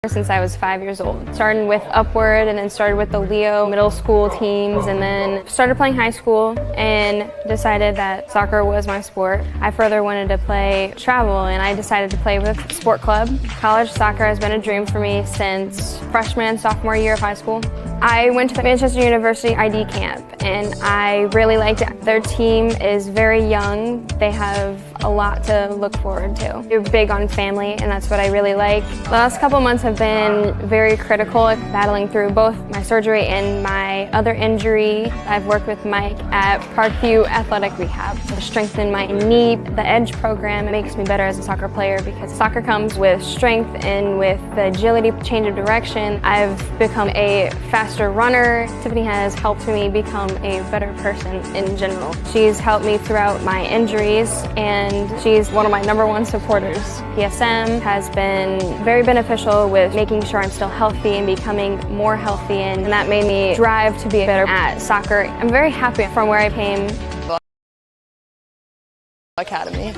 Since I was 5 years old. Started with Upward and then started with the Leo middle school teams and then started playing high school and decided that soccer was my sport. I further wanted to play travel and I decided to play with Sport Club. College soccer has been a dream for me since freshman and sophomore year of high school. I went to the Manchester University ID camp and I really liked it. Their team is very young. They have a lot to look forward to. They're big on family and that's what I really like. The last couple months have been very critical, battling through both my surgery and my other injury. I've worked with Mike at Parkview Athletic Rehab to strengthen my knee. The EDGE program makes me better as a soccer player because soccer comes with strength and with the agility, change of direction. I've become a faster runner. Tiffany has helped me become a better person in general. She's helped me throughout my injuries and she's one of my #1 supporters. PSM has been very beneficial with making sure I'm still healthy and becoming more healthy, and that made me drive to be better at soccer. I'm very happy from where I came. Academy.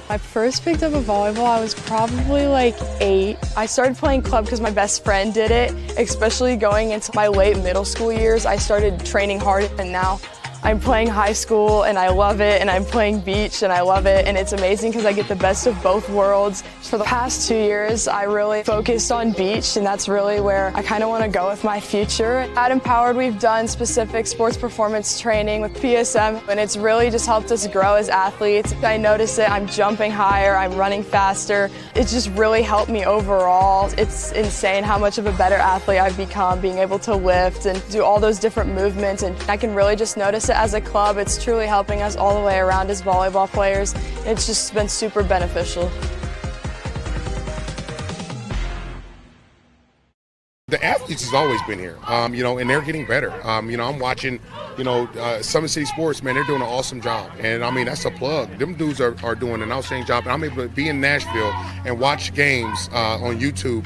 I first picked up a volleyball, I was probably like 8. I started playing club because my best friend did it, especially going into my late middle school years. I started training hard and now I'm playing high school and I love it, and I'm playing beach and I love it, and it's amazing because I get the best of both worlds. For the past 2 years, I really focused on beach, and that's really where I kind of want to go with my future. At Empowered, we've done specific sports performance training with PSM, and it's really just helped us grow as athletes. I notice it, I'm jumping higher, I'm running faster. It's just really helped me overall. It's insane how much of a better athlete I've become, being able to lift and do all those different movements, and I can really just notice it as a club. It's truly helping us all the way around as volleyball players. It's just been super beneficial. The athletes has always been here, and they're getting better. I'm watching, SummitCitySports, man, they're doing an awesome job. And, that's a plug. Them dudes are doing an outstanding job. And I'm able to be in Nashville and watch games on YouTube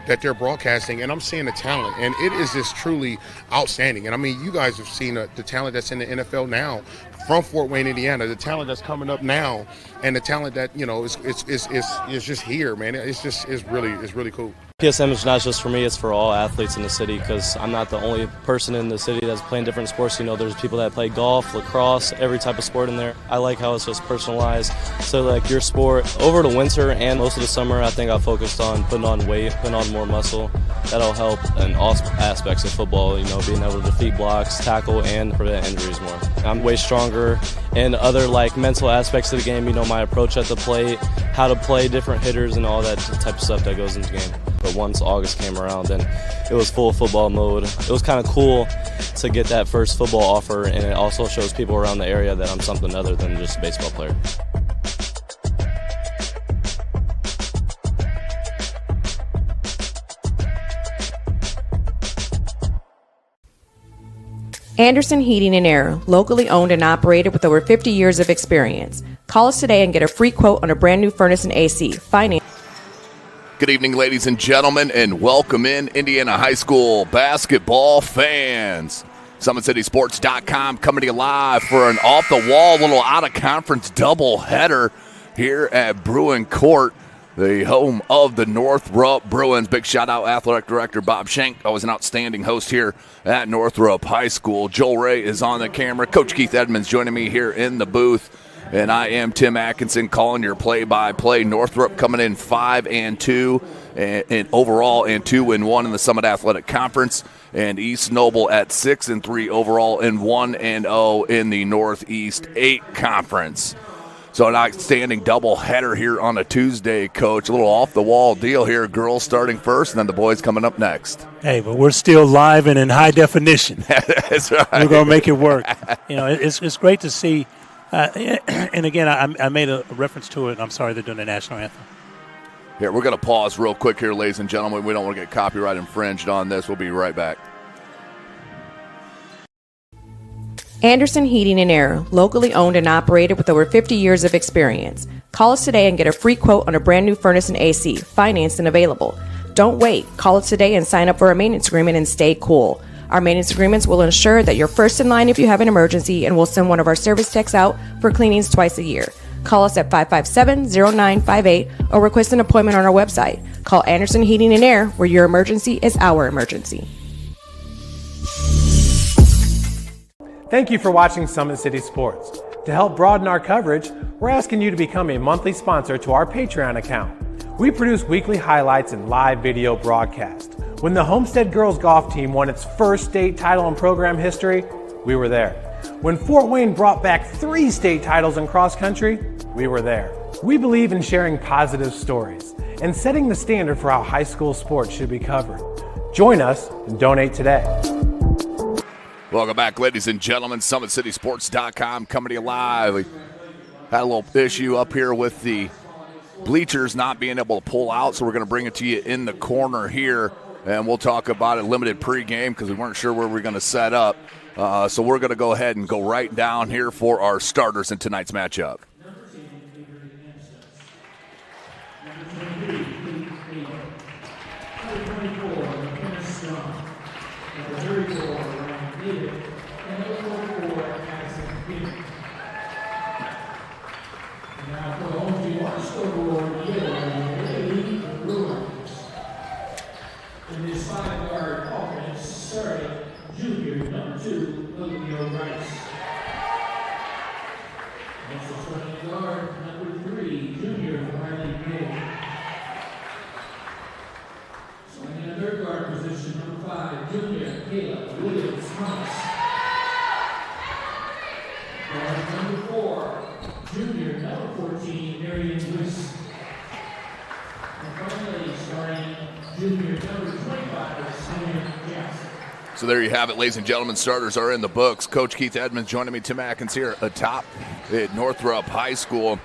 that they're broadcasting, and I'm seeing the talent. And it is just truly outstanding. And, you guys have seen the talent that's in the NFL now from Fort Wayne, Indiana, the talent that's coming up now, and the talent that, is just here, man. It's really cool. PSM is not just for me, it's for all athletes in the city, because I'm not the only person in the city that's playing different sports. There's people that play golf, lacrosse, every type of sport in there. I like how it's just personalized. So like your sport, over the winter and most of the summer, I think I focused on putting on weight, putting on more muscle. That'll help in all aspects of football, being able to defeat blocks, tackle, and prevent injuries more. I'm way stronger in other mental aspects of the game, my approach at the plate, how to play different hitters and all that type of stuff that goes into the game. But once August came around, then it was full football mode. It was kind of cool to get that first football offer, and it also shows people around the area that I'm something other than just a baseball player. Anderson Heating and Air, locally owned and operated with over 50 years of experience. Call us today and get a free quote on a brand new furnace and AC. Finance. Good evening, ladies and gentlemen, and welcome in Indiana High School basketball fans. SummitCitySports.com coming to you live for an off-the-wall, little out-of-conference doubleheader here at Bruin Court, the home of the Northrop Bruins. Big shout-out, Athletic Director Bob Schenk, always an outstanding host here at Northrop High School. Joel Ray is on the camera. Coach Keith Edmonds joining me here in the booth. And I am Tim Atkinson calling your play-by-play. Northrop coming in 5-2 and overall, and 2-1 in the Summit Athletic Conference. And East Noble at 6-3 overall and 1-0 in the Northeast 8 Conference. So an outstanding doubleheader here on a Tuesday, Coach. A little off-the-wall deal here. Girls starting first, and then the boys coming up next. Hey, but we're still live and in high definition. That's right. We're going to make it work. It's great to see. And again, I made a reference to it, and I'm sorry they're doing the national anthem. Here, we're going to pause real quick here, ladies and gentlemen. We don't want to get copyright infringed on this. We'll be right back. Anderson Heating and Air, locally owned and operated with over 50 years of experience. Call us today and get a free quote on a brand new furnace and AC, financed and available. Don't wait. Call us today and sign up for a maintenance agreement and stay cool. Our maintenance agreements will ensure that you're first in line if you have an emergency, and we'll send one of our service techs out for cleanings twice a year. Call us at 557-0958 or request an appointment on our website. Call Anderson Heating and Air, where your emergency is our emergency. Thank you for watching Summit City Sports. To help broaden our coverage, we're asking you to become a monthly sponsor to our Patreon account. We produce weekly highlights and live video broadcasts. When the Homestead girls golf team won its first state title in program history, we were there. When Fort Wayne brought back 3 state titles in cross country, we were there. We believe in sharing positive stories and setting the standard for how high school sports should be covered. Join us and donate today. Welcome back, ladies and gentlemen. SummitCitySports.com coming to you live. We had a little issue up here with the bleachers not being able to pull out, so we're going to bring it to you in the corner here, and we'll talk about a limited pregame because we weren't sure where we were going to set up. So we're going to go ahead and go right down here for our starters in tonight's matchup. So there you have it, ladies and gentlemen. Starters are in the books. Coach Keith Edmonds joining me. Tim Atkins here atop at Northrop High School.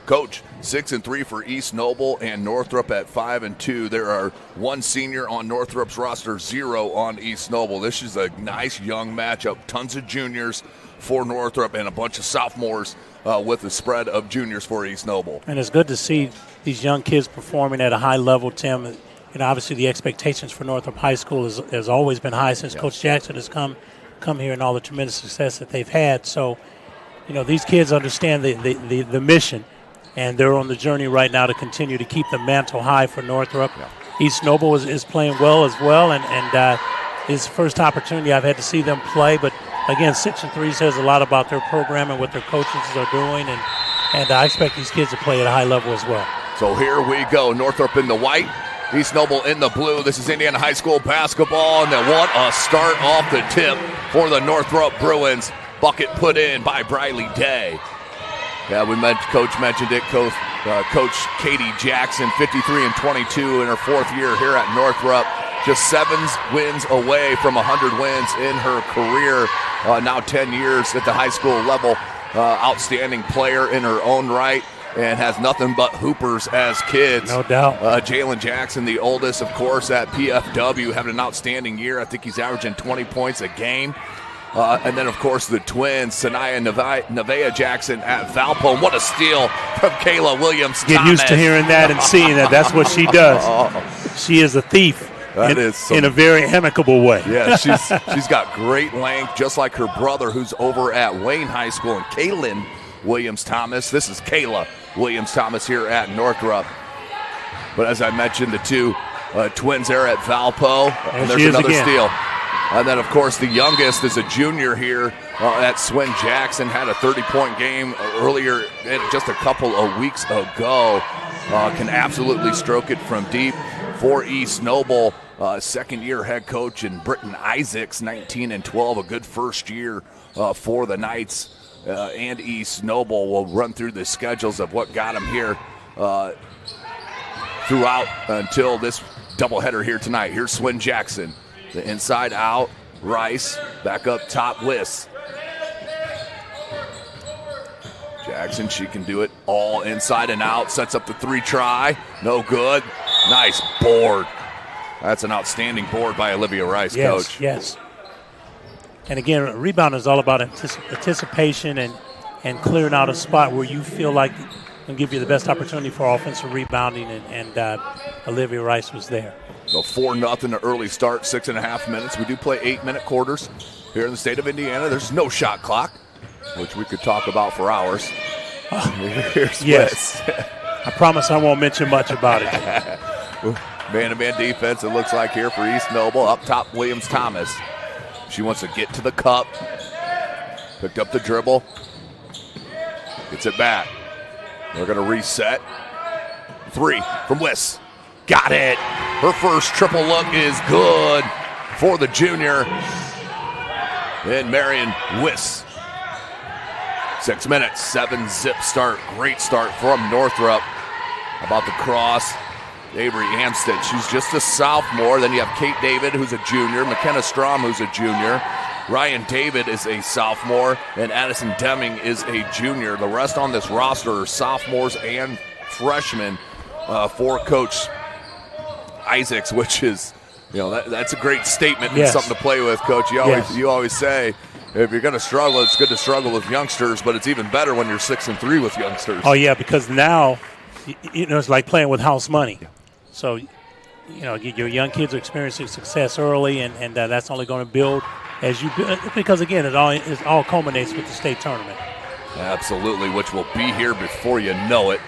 Coach, 6-3 for East Noble and Northrop at 5-2. There are 1 senior on Northrop's roster, 0 on East Noble. This is a nice young matchup. Tons of juniors for Northrop and a bunch of sophomores with the spread of juniors for East Noble. And it's good to see these young kids performing at a high level, Tim. You know, obviously the expectations for Northrop High School has always been high since Coach Jackson has come here and all the tremendous success that they've had. So, you know, these kids understand the mission, and they're on the journey right now to continue to keep the mantle high for Northrop. East Noble is playing well as well, and it's the first opportunity I've had to see them play. But, again, 6-3 says a lot about their program and what their coaches are doing, and I expect these kids to play at a high level as well. So here we go. Northrop in the white, East Noble in the blue. This is Indiana High School basketball, and then what a start off the tip for the Northrop Bruins. Bucket put in by Briley Day. Yeah, Coach mentioned it. Coach Katie Jackson, 53-22 in her 4th year here at Northrop. Just 7 wins away from 100 wins in her career. Now 10 years at the high school level. Outstanding player in her own right, and has nothing but hoopers as kids. No doubt. Jalen Jackson, the oldest, of course, at PFW, having an outstanding year. I think he's averaging 20 points a game. And then, of course, the twins, Sanaya Nevaeh Jackson at Valpo. What a steal from Kayla Williams. Get used to hearing that and seeing that. That's what she does. She is a thief in a very amicable way. Yeah, she's got great length, just like her brother, who's over at Wayne High School, and Kaylin Williams-Thomas. This is Kayla Williams-Thomas here at Northrop. But as I mentioned, the 2 twins there at Valpo. And there's another steal. And then, of course, the youngest is a junior here at Swin Jackson. Had a 30-point game earlier, just a couple of weeks ago. Can absolutely stroke it from deep for East Noble. Second-year head coach in Britton Isaacs, 19-12. A good first year for the Knights and East Noble. We'll run through the schedules of what got them here throughout until this doubleheader here tonight. Here's Swin Jackson. The inside out, Rice, back up top, Liss. Jackson, she can do it all inside and out, sets up the 3 try, no good. Nice board. That's an outstanding board by Olivia Rice, Coach. Yes. And again, rebound is all about anticipation and clearing out a spot where you feel like can give you the best opportunity for offensive rebounding, and Olivia Rice was there. So 4-0 early start, 6.5 minutes. We do play 8-minute quarters here in the state of Indiana. There's no shot clock, which we could talk about for hours. Here's Yes. I promise I won't mention much about it. Man-to-man defense, it looks like here for East Noble. Up top, Williams-Thomas. She wants to get to the cup. Picked up the dribble. Gets it back. They're going to reset. 3 from Wiss. Got it. Her first triple look is good for the junior. And Marion Wiss. 6 minutes, 7-zip start. Great start from Northrop. About the cross. Avery Amstead, she's just a sophomore. Then you have Kate David, who's a junior. McKenna Strom, who's a junior. Ryan David is a sophomore. And Addison Deming is a junior. The rest on this roster are sophomores and freshmen for Coach Isaacs, which is, that's a great statement and something to play with, Coach. You always say, if you're going to struggle, it's good to struggle with youngsters, but it's even better when you're 6-3 with youngsters. Oh, yeah, because now, it's like playing with house money. So, your young kids are experiencing success early, and that's only going to build as you build, because, again, it all culminates with the state tournament. Absolutely, which will be here before you know it.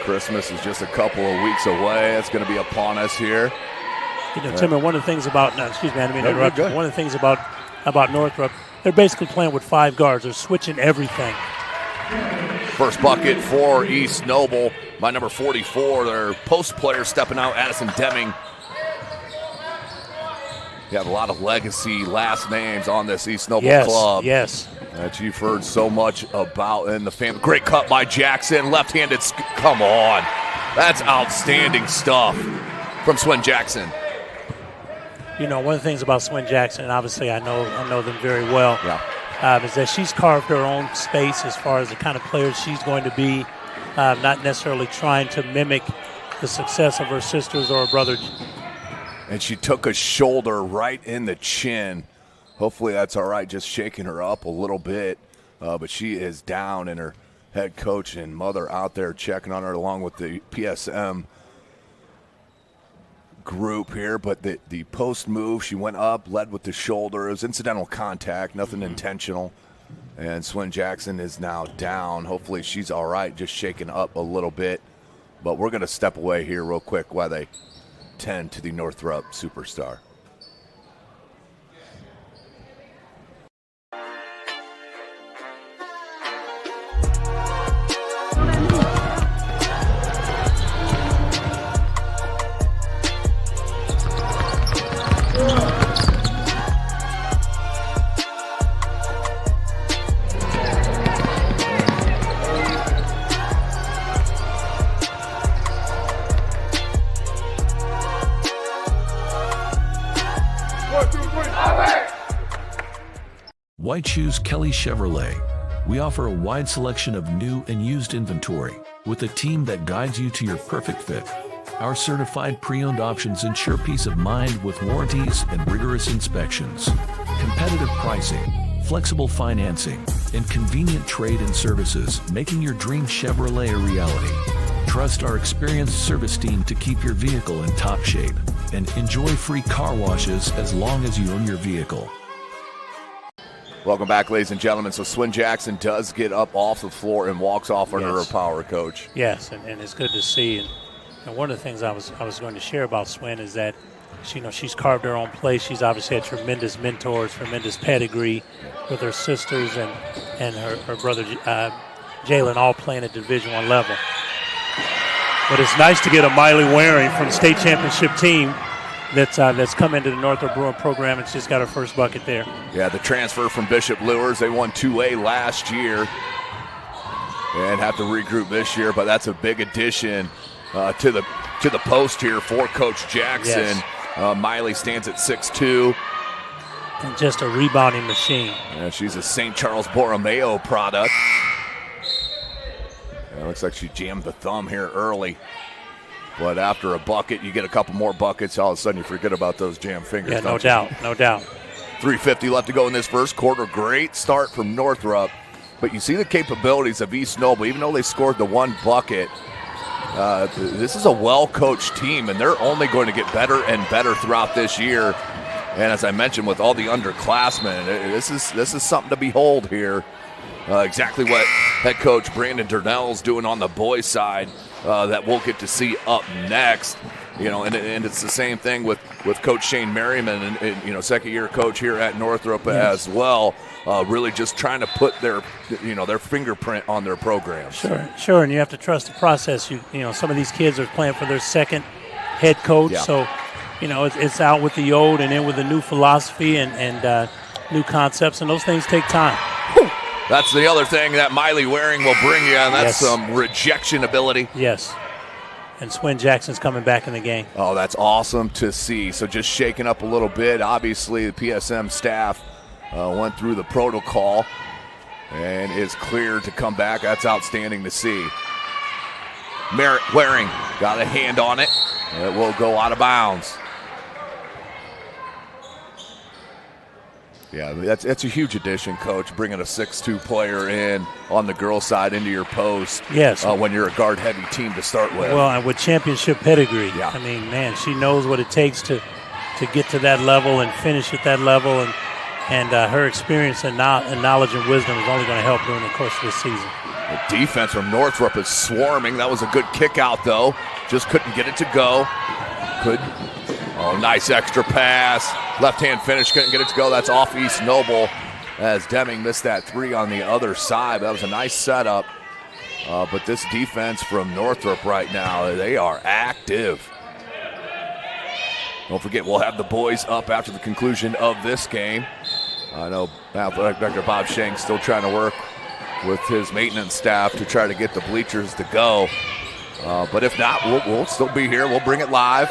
Christmas is just a couple of weeks away. It's going to be upon us here. Tim, one of the things about, excuse me, I didn't mean to interrupt you. One of the things about Northrop, they're basically playing with 5 guards. They're switching everything. First bucket for East Noble by number 44. Their post player stepping out, Addison Deming. You have a lot of legacy last names on this East Noble club. Yes. That you've heard so much about in the family. Great cut by Jackson. Left-handed. Come on. That's outstanding stuff from Swin Jackson. One of the things about Swin Jackson, and obviously I know them very well, is that she's carved her own space as far as the kind of player she's going to be, not necessarily trying to mimic the success of her sisters or her brother. And she took a shoulder right in the chin. Hopefully that's all right, just shaking her up a little bit. But she is down, and her head coach and mother out there checking on her along with the PSM group here. But the post move, she went up, led with the shoulder. It was incidental contact, nothing intentional. And Swin Jackson is now down. Hopefully she's all right, just shaking up a little bit. But we're going to step away here real quick while they tend to the Northrop superstar. Why choose Kelly Chevrolet? We offer a wide selection of new and used inventory with a team that guides you to your perfect fit. Our certified pre-owned options ensure peace of mind with warranties and rigorous inspections. Competitive pricing, flexible financing, and convenient trade and services, making your dream Chevrolet a reality. Trust our experienced service team to keep your vehicle in top shape and enjoy free car washes as long as you own your vehicle. Welcome back, ladies and gentlemen. So Swin Jackson does get up off the floor and walks off under her power, Coach. Yes, and it's good to see. And one of the things I was going to share about Swin is that she's carved her own place. She's obviously had tremendous mentors, tremendous pedigree with her sisters and her brother Jalen, all playing at Division I level. But it's nice to get a Miley Waring from the state championship team that's come into the Northrop Bruin program, and she's got her first bucket there. Yeah, the transfer from Bishop Lures. They won 2A last year and have to regroup this year, but that's a big addition to the post here for Coach Jackson. Yes. Miley stands at 6'2". And just a rebounding machine. Yeah, she's a St. Charles Borromeo product. Yeah, looks like she jammed the thumb here early. But after a bucket, you get a couple more buckets, all of a sudden you forget about those jammed fingers. Yeah, no doubt. 3:50 left to go in this first quarter. Great start from Northrop. But you see the capabilities of East Noble. Even though they scored the one bucket, this is a well-coached team, and they're only going to get better and better throughout this year. And as I mentioned, with all the underclassmen, this is something to behold here exactly what head coach Brandon Durnell's doing on the boys' side that we'll get to see up next. And it's the same thing with Coach Shane Merriman and second-year coach here at Northrop as well. Really just trying to put their fingerprint on their program. Sure, and you have to trust the process. Some of these kids are playing for their second head coach, so it's out with the old and in with a new philosophy and new concepts, and those things take time. That's the other thing that Miley Waring will bring you, and that's some rejection ability. Yes. And Swin Jackson's coming back in the game. Oh, that's awesome to see. So just shaking up a little bit. Obviously, the PSM staff went through the protocol and is cleared to come back. That's outstanding to see. Waring got a hand on it. It will go out of bounds. Yeah, that's a huge addition, Coach, bringing a 6'2" player in on the girls' side into your post. Yes. When you're a guard-heavy team to start with. Well, and with championship pedigree. Yeah. I mean, man, she knows what it takes to get to that level and finish at that level, and her experience and knowledge and wisdom is only going to help during the course of this season. The defense from Northrop is swarming. That was a good kick out, though. Just couldn't get it to go. Oh, nice extra pass. Left-hand finish, couldn't get it to go. That's off East Noble as Deming missed that three on the other side. That was a nice setup. But this defense from Northrop right now, they are active. Don't forget, we'll have the boys up after the conclusion of this game. I know Athletic Director Bob Shank still trying to work with his maintenance staff to try to get the bleachers to go. But if not, we'll still be here. We'll bring it live.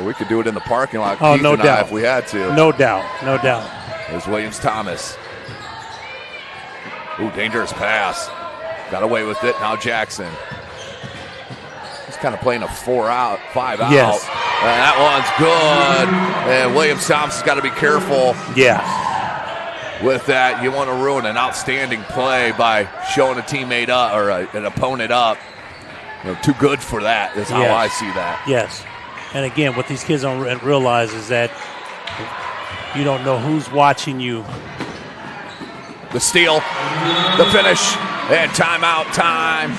We could do it in the parking lot, Keith no and doubt. if we had to. No doubt. There's Williams Thomas. Ooh, dangerous pass. Got away with it. Now Jackson. He's kind of playing a 4-out, 5-out. Yes. And that one's good. And Williams Thomas has got to be careful. Yeah. With that, you want to ruin an outstanding play by showing a teammate up or an opponent up. Too good for that is how I see that. Yes. And again, what these kids don't realize is that you don't know who's watching you. The steal, the finish, and timeout time.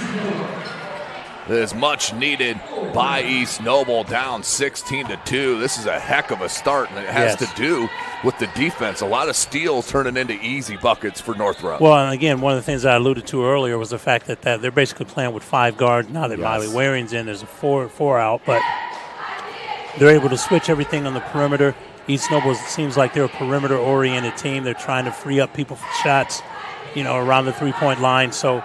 Is much needed by East Noble, down 16-2. This is a heck of a start, and it has to do with the defense. A lot of steals turning into easy buckets for Northrop. Well, and again, one of the things I alluded to earlier was the fact that they're basically playing with 5 guards. Now that Miley Waring's in, there's a 4 out, but they're able to switch everything on the perimeter. East Noble seems like they're a perimeter-oriented team. They're trying to free up people for shots, around the three-point line. So,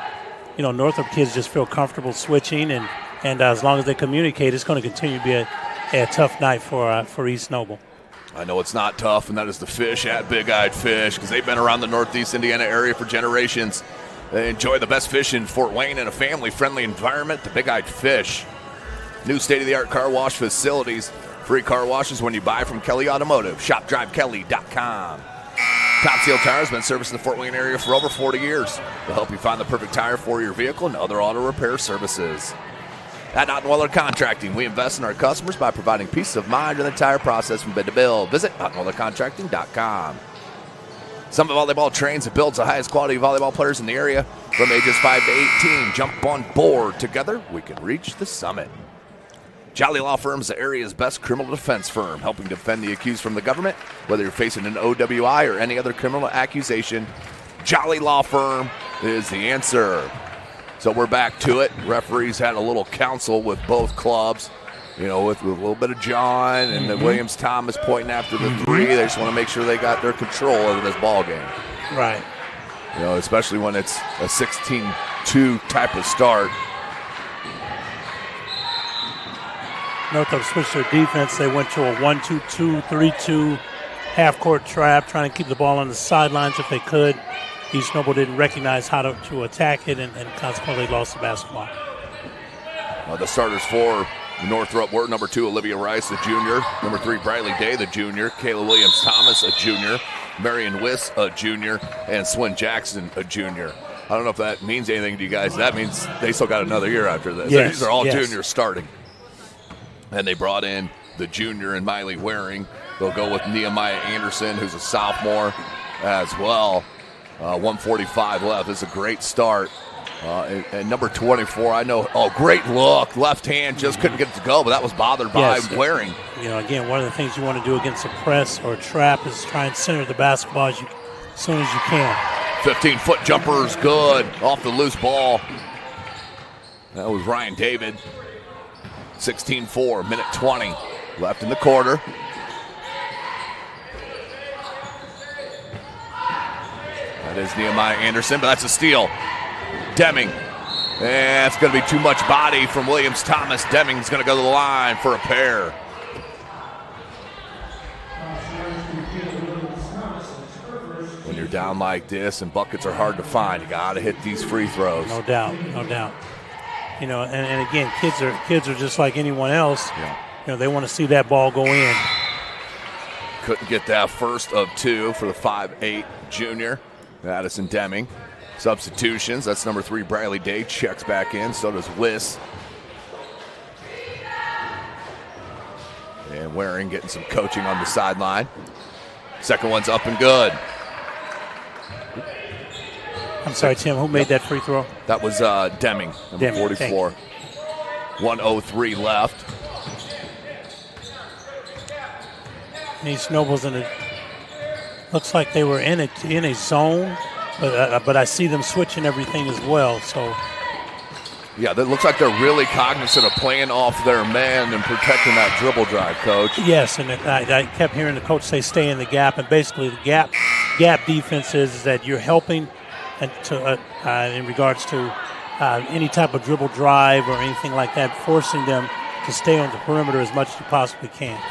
Northrop kids just feel comfortable switching, and as long as they communicate, it's going to continue to be a tough night for East Noble. I know it's not tough, and that is the Fish at Big Eyed Fish, because they've been around the Northeast Indiana area for generations. They enjoy the best fish in Fort Wayne in a family-friendly environment. The Big Eyed Fish. New state-of-the-art car wash facilities. Free car washes when you buy from Kelly Automotive. ShopDriveKelly.com. Top Seal Tire has been servicing the Fort Wayne area for over 40 years. They'll help you find the perfect tire for your vehicle and other auto repair services. At Ottenweiler Contracting, we invest in our customers by providing peace of mind in the tire process from bid to bill. Visit OttenweilerContracting.com. Summit Volleyball trains and builds the highest quality volleyball players in the area from ages 5 to 18. Jump on board. Together, we can reach the summit. Jolly Law Firm is the area's best criminal defense firm, helping defend the accused from the government. Whether you're facing an OWI or any other criminal accusation, Jolly Law Firm is the answer. So we're back to it. Referees had a little council with both clubs, with a little bit of John and then Williams Thomas pointing after the three. They just want to make sure they got their control over this ball game. Right. Especially when it's a 16-2 type of start. Northrop switched their defense. They went to a 1-2-2, 3-2 half-court trap, trying to keep the ball on the sidelines if they could. East Noble didn't recognize how to attack it and consequently lost the basketball. The starters for Northrop were number 2, Olivia Rice, the junior. Number 3, Briley Day, the junior. Kayla Williams-Thomas, a junior. Marion Wiss, a junior. And Swin Jackson, a junior. I don't know if that means anything to you guys. That means they still got another year after this. Yes, these are all juniors starting. And they brought in the junior and Miley Waring. They'll go with Nehemiah Anderson, who's a sophomore as well. 1:45 left. This is a great start. And number 24, I know. Oh, great look. Left hand just couldn't get it to go, but that was bothered by Waring. You know, again, one of the things you want to do against a press or a trap is try and center the basketball as soon as you can. 15-foot jumper is good off the loose ball. That was Ryan David. 16-4, minute 20 left in the quarter. That is Nehemiah Anderson, but that's a steal. Deming. And it's going to be too much body from Williams Thomas. Deming's going to go to the line for a pair. When you're down like this and buckets are hard to find, you got to hit these free throws. No doubt, no doubt. You know, and again, kids are just like anyone else. Yeah. You know, they want to see that ball go in. Couldn't get that first of two for the 5'8" junior, Addison Deming. Substitutions, that's number 3, Bradley Day, checks back in, so does Wiss. And Waring getting some coaching on the sideline. Second one's up and good. I'm sorry, Tim, who made that free throw? That was Deming, number 44. 1:03 left. And he snowballs in it. Looks like they were in a zone. But I see them switching everything as well. So, yeah, it looks like they're really cognizant of playing off their man and protecting that dribble drive, Coach. Yes, and I kept hearing the coach say stay in the gap, and basically the gap defense is that you're helping and in regards to any type of dribble drive or anything like that, forcing them to stay on the perimeter as much as you possibly can.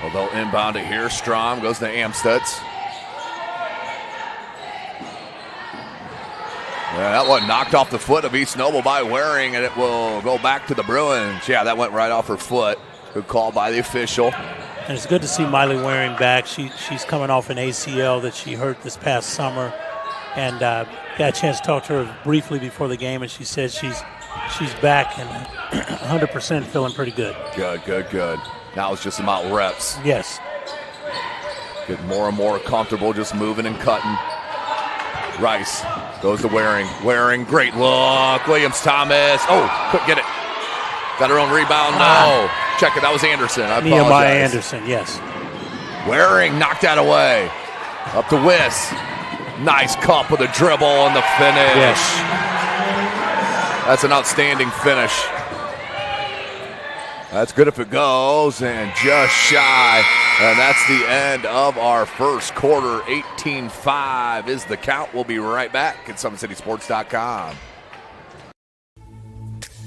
Well, they'll inbound it here. Strom goes to Amstutz. Yeah, that one knocked off the foot of East Noble by Waring, and it will go back to the Bruins. Yeah, that went right off her foot. Good call by the official. And it's good to see Miley Waring back. She's coming off an ACL that she hurt this past summer, and got a chance to talk to her briefly before the game, and she says she's back and 100% feeling pretty good. Good. Now it's just about reps. Yes. Getting more and more comfortable just moving and cutting. Rice goes to Waring. Waring, great look. Williams Thomas. Oh, couldn't get it. Got her own rebound. No. Check it. That was Anderson. I apologize. Nehemiah Anderson, yes. Waring knocked that away. Up to Wiss. Nice cup with a dribble and the finish. Yes. That's an outstanding finish. That's good if it goes, and just shy. And that's the end of our first quarter. 18-5 is the count. We'll be right back at SummitCitySports.com.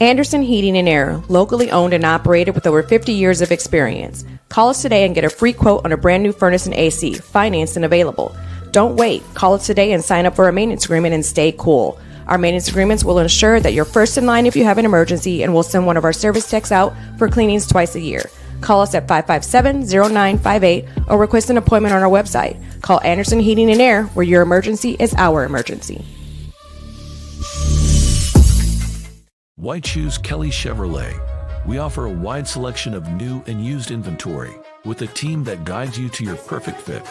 Anderson Heating and Air, locally owned and operated with over 50 years of experience. Call us today and get a free quote on a brand new furnace and AC, financed and available. Don't wait. Call us today and sign up for a maintenance agreement and stay cool. Our maintenance agreements will ensure that you're first in line if you have an emergency, and we'll send one of our service techs out for cleanings twice a year. Call us at 557-0958 or request an appointment on our website. Call Anderson Heating and Air, where your emergency is our emergency. Why choose Kelly Chevrolet? We offer a wide selection of new and used inventory with a team that guides you to your perfect fit.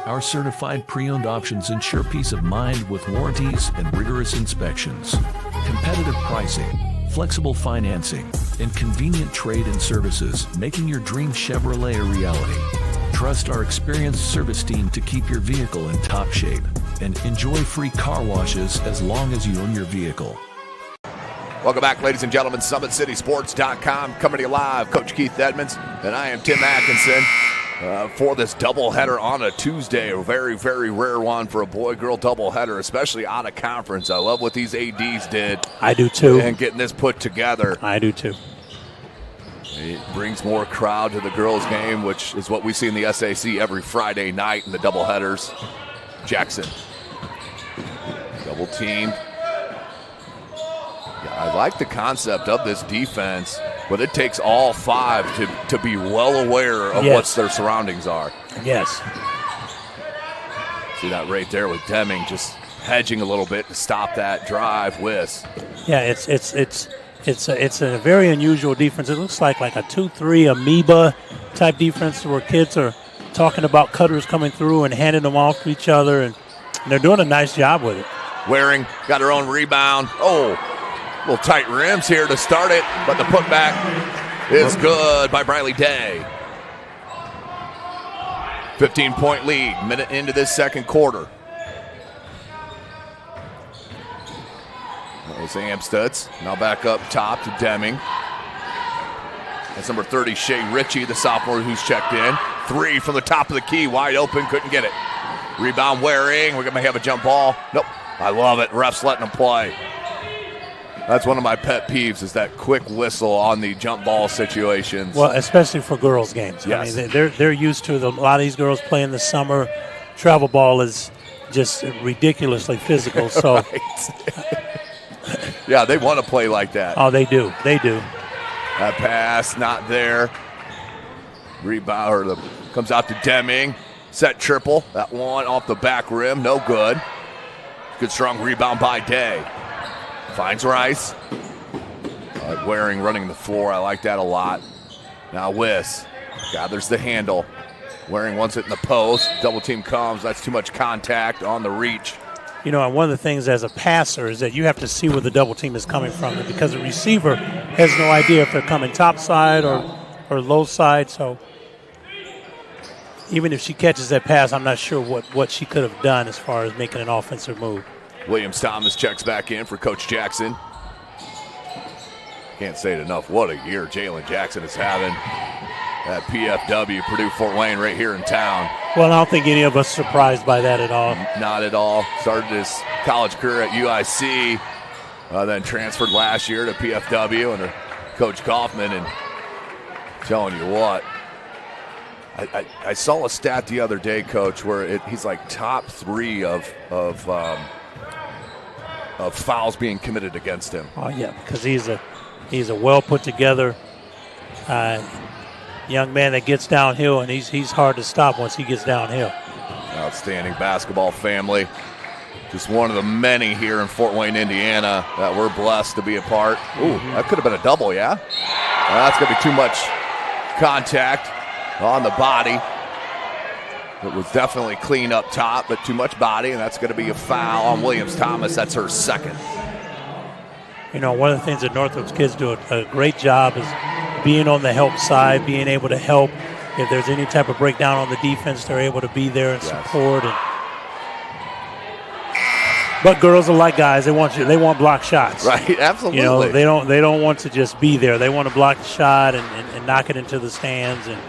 Our certified pre-owned options ensure peace of mind with warranties and rigorous inspections. Competitive pricing, flexible financing, and convenient trade and services, making your dream Chevrolet a reality. Trust our experienced service team to keep your vehicle in top shape and enjoy free car washes as long as you own your vehicle. Welcome back, ladies and gentlemen. SummitCitySports.com coming to you live. Coach Keith Edmonds and I am Tim Atkinson. For this doubleheader on a Tuesday, a very, very rare one for a boy-girl doubleheader, especially out of conference. I love what these ADs did. I do too. And getting this put together. I do too. It brings more crowd to the girls' game, which is what we see in the SAC every Friday night in the doubleheaders. Jackson, double teamed. Yeah, I like the concept of this defense, but it takes all five to be well aware of what their surroundings are. Yes. See that right there with Deming just hedging a little bit to stop that drive with. Yeah, it's a very unusual defense. It looks like a 2-3 amoeba type defense where kids are talking about cutters coming through and handing them off to each other, and And they're doing a nice job with it. Waring got her own rebound. Oh, little tight rims here to start it, but the putback is good by Briley Day. 15-point lead, minute into this second quarter. Those Amstutz now back up top to Deming. That's number 30, Shea Ritchie, the sophomore who's checked in. 3 from the top of the key, wide open, couldn't get it. Rebound Waring, we're gonna have a jump ball. Nope, I love it, refs letting them play. That's one of my pet peeves, is that quick whistle on the jump ball situations. Well, especially for girls' games. Yes. I mean, they're used to a lot of these girls play in the summer. Travel ball is just ridiculously physical. So, yeah, they want to play like that. Oh, they do. They do. That pass not there. Rebound comes out to Deming. Set triple. That one off the back rim, no good. Good strong rebound by Day. Finds Rice. Waring running the floor. I like that a lot. Now Wiss gathers the handle. Waring wants it in the post. Double team comes. That's too much contact on the reach. You know, and one of the things as a passer is that you have to see where the double team is coming from, because the receiver has no idea if they're coming top side or low side. So even if she catches that pass, I'm not sure what she could have done as far as making an offensive move. Williams-Thomas checks back in for Coach Jackson. Can't say it enough. What a year Jalen Jackson is having at PFW, Purdue-Fort Wayne, right here in town. Well, I don't think any of us are surprised by that at all. Not at all. Started his college career at UIC, then transferred last year to PFW under Coach Kaufman. And telling you what, I saw a stat the other day, Coach, where he's like top 3 of fouls being committed against him. Oh yeah, because he's a well put together young man that gets downhill, and he's hard to stop once he gets downhill. Outstanding basketball family. Just one of the many here in Fort Wayne, Indiana, that we're blessed to be a part. Ooh, that could have been a double, yeah? That's going to be too much contact on the body. It was definitely clean up top, but too much body, and that's going to be a foul on Williams-Thomas. That's her second. You know, one of the things that Northrop's kids do a great job is being on the help side, being able to help. If there's any type of breakdown on the defense, they're able to be there and support. But girls are like guys; they want block shots. Right, absolutely. You know, they don't want to just be there. They want to block the shot and knock it into the stands. And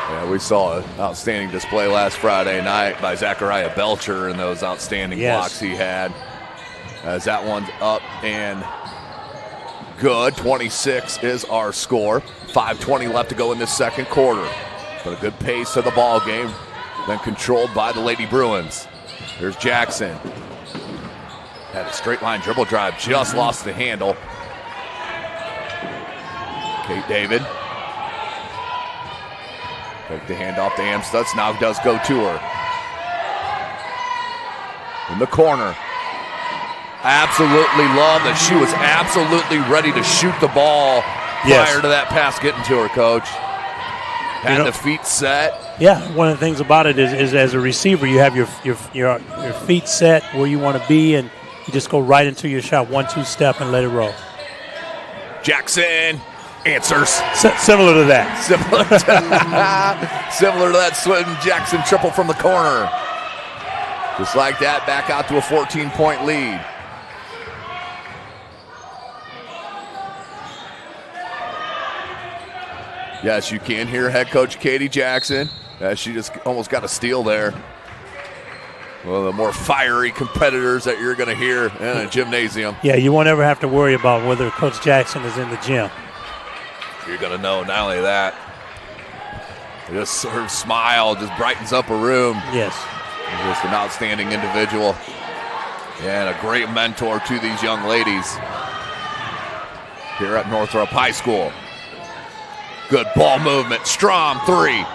yeah, we saw an outstanding display last Friday night by Zachariah Belcher and those outstanding blocks he had. As that one's up and good. 26 is our score. 5:20 left to go in this second quarter. But a good pace to the ball game. Then controlled by the Lady Bruins. Here's Jackson. Had a straight line dribble drive. Just lost the handle. Kate David. Take the handoff to Amstutz. Now does go to her. In the corner. Absolutely love that she was absolutely ready to shoot the ball prior to that pass getting to her, Coach. Had the feet set. Yeah, one of the things about it is as a receiver, you have your feet set where you want to be, and you just go right into your shot, 1-2 step, and let it roll. Jackson answers. Similar to that. Similar to that Swin Jackson triple from the corner. Just like that, back out to a 14-point lead. Yes, you can hear head coach Katie Jackson. She just almost got a steal there. One of the more fiery competitors that you're going to hear in a gymnasium. Yeah, you won't ever have to worry about whether Coach Jackson is in the gym. You're going to know not only that, just her smile just brightens up a room. Yes. Just an outstanding individual and a great mentor to these young ladies here at Northrop High School. Good ball movement. Strom, 3.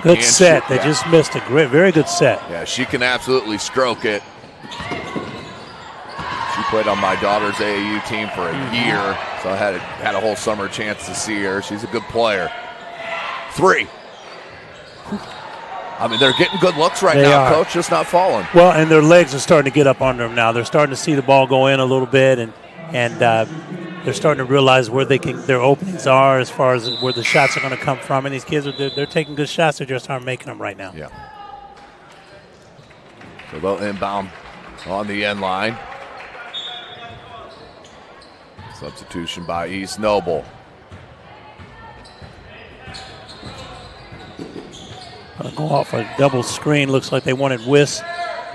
Good set. They just missed a very good set. Yeah, she can absolutely stroke it. She played on my daughter's AAU team for a year, so I had a whole summer chance to see her. She's a good player. 3. I mean, they're getting good looks right They now, are. Coach, just not falling. Well, and their legs are starting to get up under them now. They're starting to see the ball go in a little bit, and they're starting to realize where their openings are as far as where the shots are going to come from. And these kids they're taking good shots. They just aren't making them right now. Yeah. So they'll inbound on the end line. Substitution by East Noble. Go off a double screen. Looks like they wanted Wiss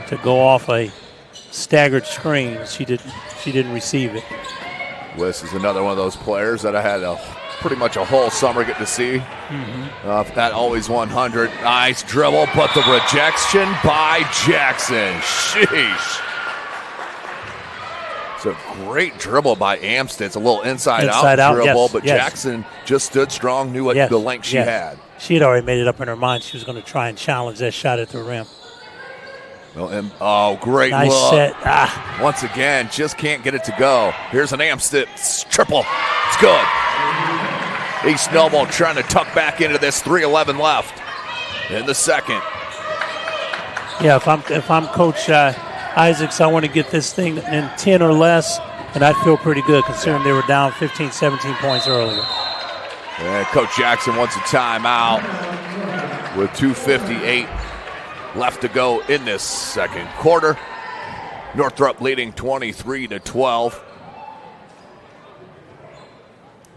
to go off a staggered screen. She didn't receive it. Wiss is another one of those players that I had pretty much a whole summer getting to see. That always 100. Nice dribble, but the rejection by Jackson. Sheesh. It's a great dribble by Amstead. It's a little inside out dribble, yes, but yes. Jackson just stood strong, knew what the length she had. She had already made it up in her mind. She was going to try and challenge that shot at the rim. Well, great nice look. Set. Once again, just can't get it to go. Here's an Amstead triple. It's good. East Noble trying to tuck back into this. 3:11 left in the second. Yeah, if I'm Coach Isaacs, I want to get this thing in 10 or less, and I'd feel pretty good considering they were down 15, 17 points earlier. And Coach Jackson wants a timeout with 2:58 left to go in this second quarter. Northrop leading 23-12.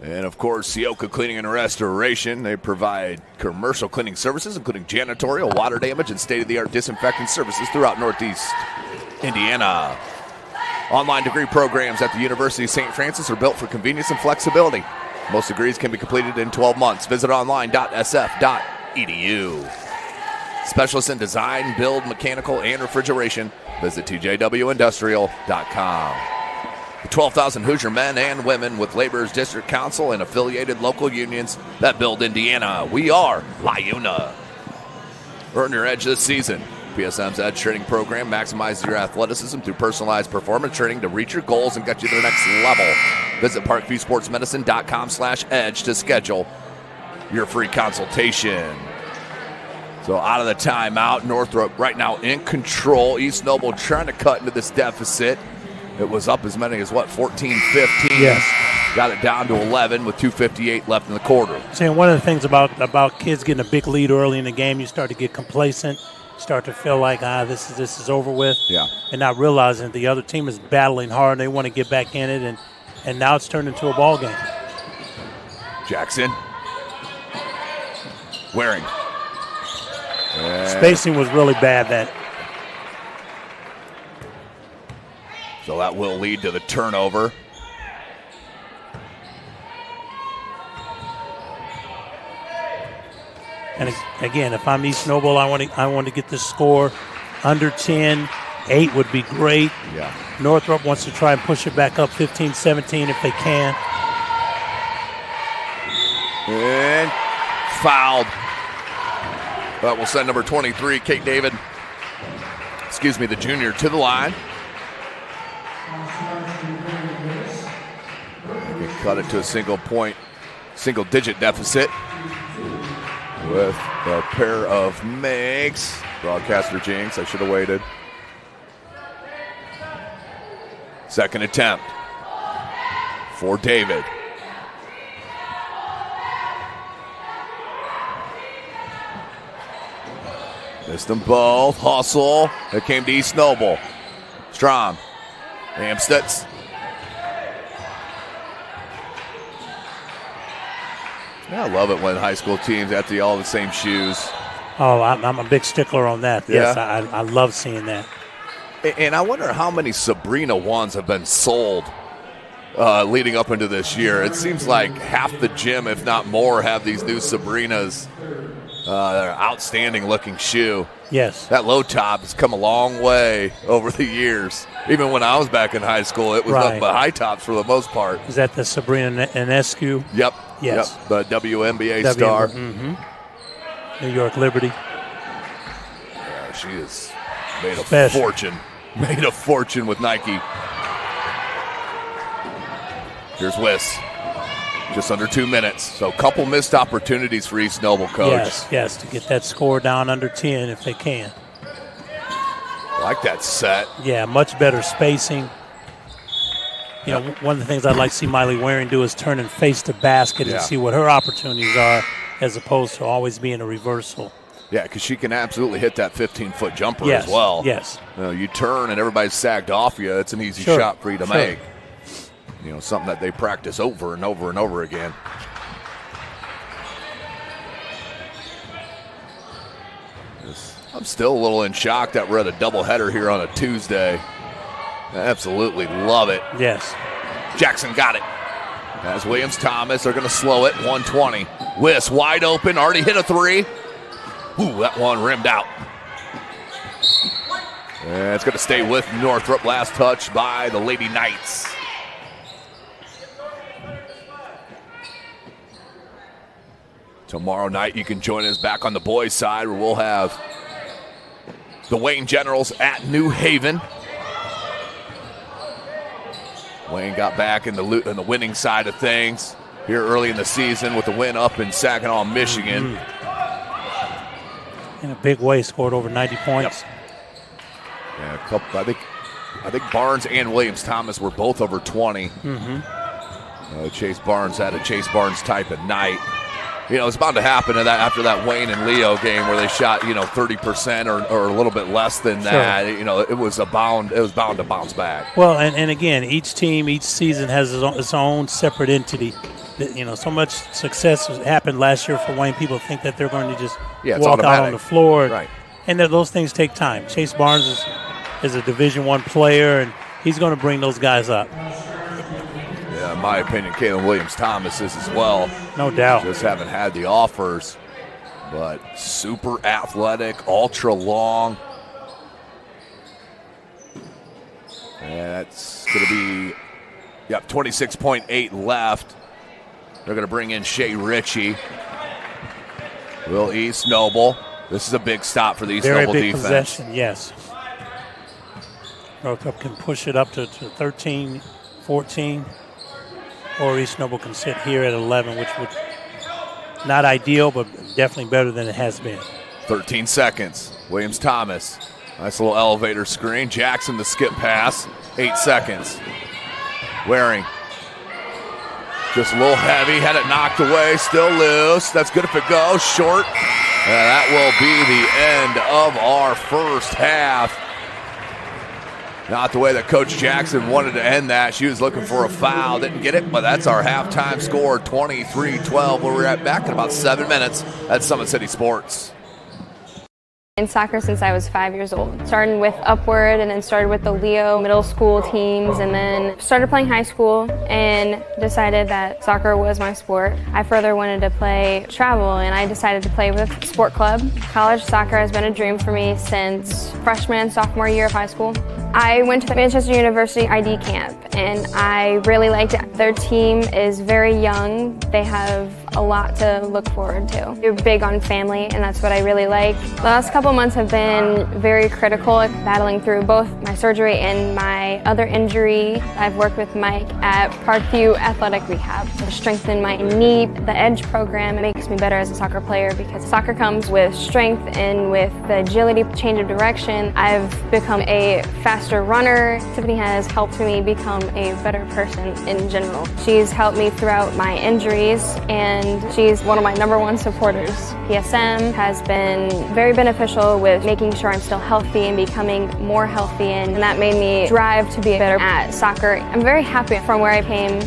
And, of course, Sioka Cleaning and Restoration. They provide commercial cleaning services, including janitorial, water damage, and state-of-the-art disinfecting services throughout Northeast Indiana. Online degree programs at the University of St. Francis are built for convenience and flexibility. Most degrees can be completed in 12 months. Visit online.sf.edu. Specialists in design, build, mechanical, and refrigeration. Visit tjwindustrial.com. The 12,000 Hoosier men and women with Laborers District Council and affiliated local unions that build Indiana. We are LIUNA. Earn your edge this season. PSM's Edge Training Program maximizes your athleticism through personalized performance training to reach your goals and get you to the next level. Visit parkviewsportsmedicine.com/edge to schedule your free consultation. So out of the timeout, Northrop right now in control. East Noble trying to cut into this deficit. It was up as many as, 14, 15. Yes. Got it down to 11 with 2:58 left in the quarter. See, one of the things about kids getting a big lead early in the game, you start to get complacent, start to feel like, this is over with. Yeah. And not realizing the other team is battling hard. They want to get back in it, and now it's turned into a ball game. Jackson. Waring. Spacing was really bad then. So that will lead to the turnover. And again, if I'm East Noble, I want to get this score under 10. 8 would be great. Yeah. Northrop wants to try and push it back up 15, 17 if they can. And fouled. That will send number 23, Kate David, the junior, to the line. They can cut it to a single-digit deficit with a pair of makes. Broadcaster jinx, I should have waited. Second attempt for David. Missed them both. Hustle. It came to East Noble. Strom. Amstead. Yeah, I love it when high school teams have all the same shoes. Oh, I'm a big stickler on that. Yeah. Yes, I love seeing that. And I wonder how many Sabrina ones have been sold leading up into this year. It seems like half the gym, if not more, have these new Sabrinas. They're an outstanding looking shoe. Yes. That low top has come a long way over the years. Even when I was back in high school, it was nothing but high tops for the most part. Is that the Sabrina Enescu? Yep. Yes. Yep. The WNBA star. Mm-hmm. New York Liberty. Yeah, she has made a Special. fortune. Made a fortune with Nike. Here's Wiss. Just under 2 minutes. So a couple missed opportunities for East Noble, Coach. Yes, to get that score down under 10 if they can. I like that set. Yeah, much better spacing. You know, one of the things I'd like to see Miley Waring do is turn and face the basket and see what her opportunities are as opposed to always being a reversal. Yeah, because she can absolutely hit that 15-foot jumper as well. Yes. You know, you turn and everybody's sagged off you. It's an easy shot for you to make. You know, something that they practice over and over and over again. I'm still a little in shock that we're at a doubleheader here on a Tuesday. Absolutely love it. Yes. Jackson got it. As Williams-Thomas, they're going to slow it, 120. Wiss wide open, already hit a three. Ooh, that one rimmed out. And it's going to stay with Northrop. Last touch by the Lady Knights. Tomorrow night, you can join us back on the boys' side where we'll have the Wayne Generals at New Haven. Wayne got back in the winning side of things here early in the season with the win up in Saginaw, Michigan. In a big way, scored over 90 points. Yeah, I think Barnes and Williams-Thomas were both over 20. Chase Barnes had a Chase Barnes type of night. You know, it's bound to happen to that after that Wayne and Leo game where they shot, 30% or a little bit less than that. You know, it was bound to bounce back. Well, and again, each team, each season has its own separate entity. You know, so much success happened last year for Wayne. People think that they're going to just walk out on the floor. Right. And that those things take time. Chase Barnes is a Division I player, and he's going to bring those guys up. Yeah, in my opinion, Kalen Williams-Thomas is as well. No doubt. Just haven't had the offers, but super athletic, ultra long. And that's going to be, 26.8 left. They're going to bring in Shea Ritchie. Will East Noble. This is a big stop for the East Noble defense. Very big possession, yes. Northrop can push it up to 13, 14. Or East Noble can sit here at 11, which would not ideal, but definitely better than it has been. 13 seconds. Williams-Thomas. Nice little elevator screen. Jackson the skip pass. 8 seconds. Waring. Just a little heavy. Had it knocked away. Still loose. That's good if it goes. Short. And that will be the end of our first half. Not the way that Coach Jackson wanted to end that. She was looking for a foul. Didn't get it, but that's our halftime score, 23-12, where we're at back in about 7 minutes at Summit City Sports. In soccer since I was 5 years old. Started with Upward and then started with the Leo middle school teams and then started playing high school and decided that soccer was my sport. I further wanted to play travel and I decided to play with Sport Club. College soccer has been a dream for me since freshman and sophomore year of high school. I went to the Manchester University ID camp and I really liked it. Their team is very young. They have a lot to look forward to. They're big on family and that's what I really like. The last couple months have been very critical, battling through both my surgery and my other injury. I've worked with Mike at Parkview Athletic Rehab to strengthen my knee. The EDGE program makes me better as a soccer player because soccer comes with strength and with the agility, change of direction. I've become a faster runner. Tiffany has helped me become a better person in general. She's helped me throughout my injuries and she's one of my #1 supporters. PSM has been very beneficial with making sure I'm still healthy and becoming more healthy, and that made me drive to be better at soccer. I'm very happy from where I came.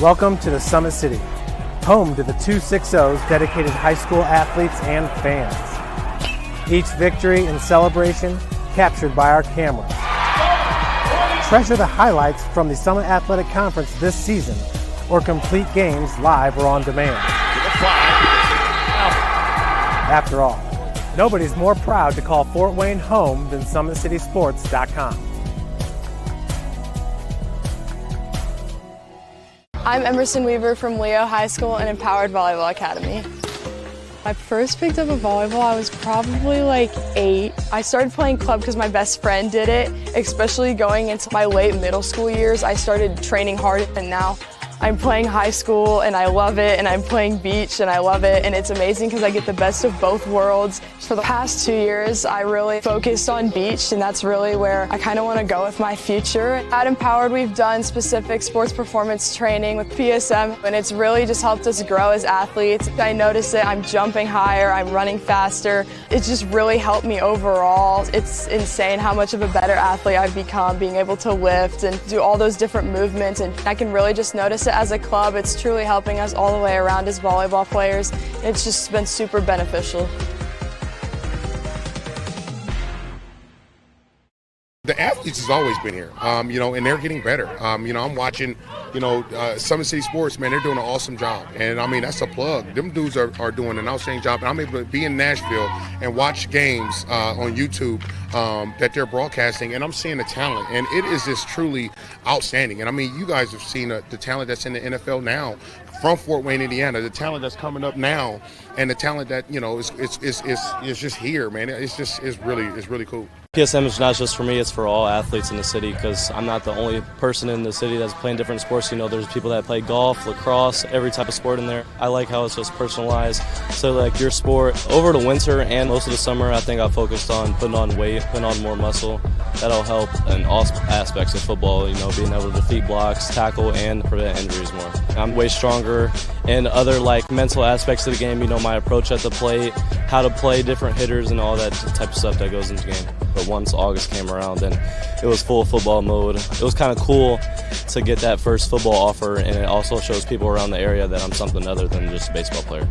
Welcome to the Summit City, home to the 260's dedicated high school athletes and fans. Each victory and celebration captured by our cameras. Treasure the highlights from the Summit Athletic Conference this season or complete games live or on demand. After all, nobody's more proud to call Fort Wayne home than SummitCitySports.com. I'm Emerson Weaver from Leo High School and Empowered Volleyball Academy. I first picked up a volleyball, I was probably like 8. I started playing club because my best friend did it, especially going into my late middle school years. I started training hard, and now I'm playing high school and I love it, and I'm playing beach and I love it, and it's amazing because I get the best of both worlds. For the past 2 years, I really focused on beach, and that's really where I kind of want to go with my future. At Empowered, we've done specific sports performance training with PSM, and it's really just helped us grow as athletes. I notice it, I'm jumping higher, I'm running faster. It's just really helped me overall. It's insane how much of a better athlete I've become, being able to lift and do all those different movements, and I can really just notice it as a club. It's truly helping us all the way around as volleyball players. It's just been super beneficial. The athletes has always been here, and they're getting better. I'm watching, Summit City Sports, man, they're doing an awesome job. And, that's a plug. Them dudes are doing an outstanding job. And I'm able to be in Nashville and watch games on YouTube that they're broadcasting, and I'm seeing the talent. And it is just truly outstanding. And, you guys have seen the talent that's in the NFL now from Fort Wayne, Indiana, the talent that's coming up now, and the talent that, is just here, man. It's really cool. PSM is not just for me, it's for all athletes in the city, because I'm not the only person in the city that's playing different sports. There's people that play golf, lacrosse, every type of sport in there. I like how it's just personalized. So like your sport, over the winter and most of the summer, I think I focused on putting on weight, putting on more muscle. That'll help in all aspects of football, being able to defeat blocks, tackle, and prevent injuries more. I'm way stronger in other mental aspects of the game, my approach at the plate, how to play different hitters and all that type of stuff that goes into the game. But once August came around, then it was full football mode. It was kind of cool to get that first football offer, and it also shows people around the area that I'm something other than just a baseball player.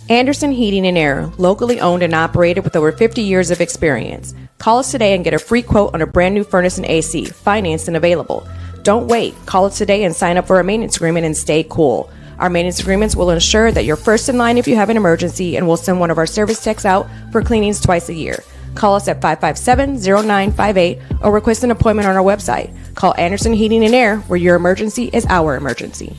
Anderson Heating and Air, locally owned and operated with over 50 years of experience. Call us today and get a free quote on a brand new furnace and AC, financed and available. Don't wait. Call us today and sign up for a maintenance agreement and stay cool. Our maintenance agreements will ensure that you're first in line if you have an emergency, and we'll send one of our service techs out for cleanings twice a year. Call us at 557-0958 or request an appointment on our website. Call Anderson Heating and Air, where your emergency is our emergency.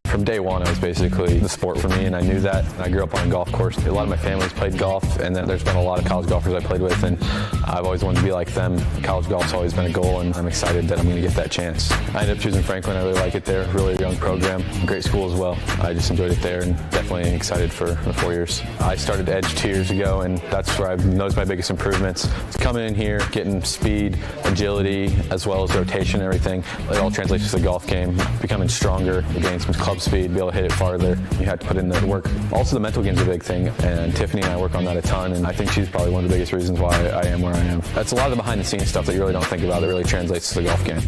From day one, it was basically the sport for me, and I knew that. I grew up on a golf course. A lot of my family's played golf, and then there's been a lot of college golfers I played with, and I've always wanted to be like them. College golf's always been a goal, and I'm excited that I'm going to get that chance. I ended up choosing Franklin. I really like it there. Really young program. Great school as well. I just enjoyed it there, and definitely excited for the 4 years. I started Edge 2 years ago, and that's where I've noticed my biggest improvements. It's coming in here, getting speed, agility, as well as rotation and everything. It all translates to the golf game. Becoming stronger, gaining some club speed, be able to hit it farther. You have to put in the work. Also, the mental game's a big thing, and Tiffany and I work on that a ton, and I think she's probably one of the biggest reasons why I am where I am. That's a lot of the behind-the-scenes stuff that you really don't think about that really translates to the golf game.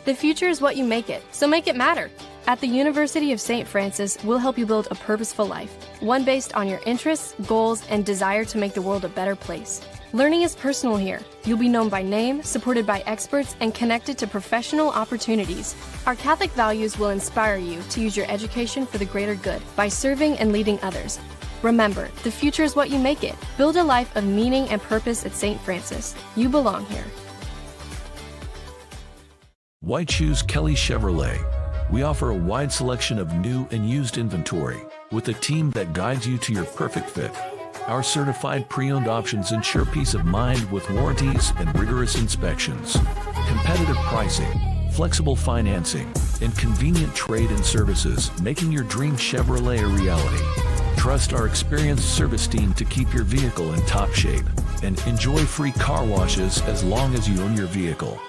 The future is what you make it, so make it matter. At the University of St. Francis, we'll help you build a purposeful life, one based on your interests, goals, and desire to make the world a better place. Learning is personal here. You'll be known by name, supported by experts, and connected to professional opportunities. Our Catholic values will inspire you to use your education for the greater good by serving and leading others. Remember, the future is what you make it. Build a life of meaning and purpose at St. Francis. You belong here. Why choose Kelly Chevrolet? We offer a wide selection of new and used inventory with a team that guides you to your perfect fit. Our certified pre-owned options ensure peace of mind with warranties and rigorous inspections. Competitive pricing, flexible financing, and convenient trade and services, making your dream Chevrolet a reality. Trust our experienced service team to keep your vehicle in top shape, and enjoy free car washes as long as you own your vehicle.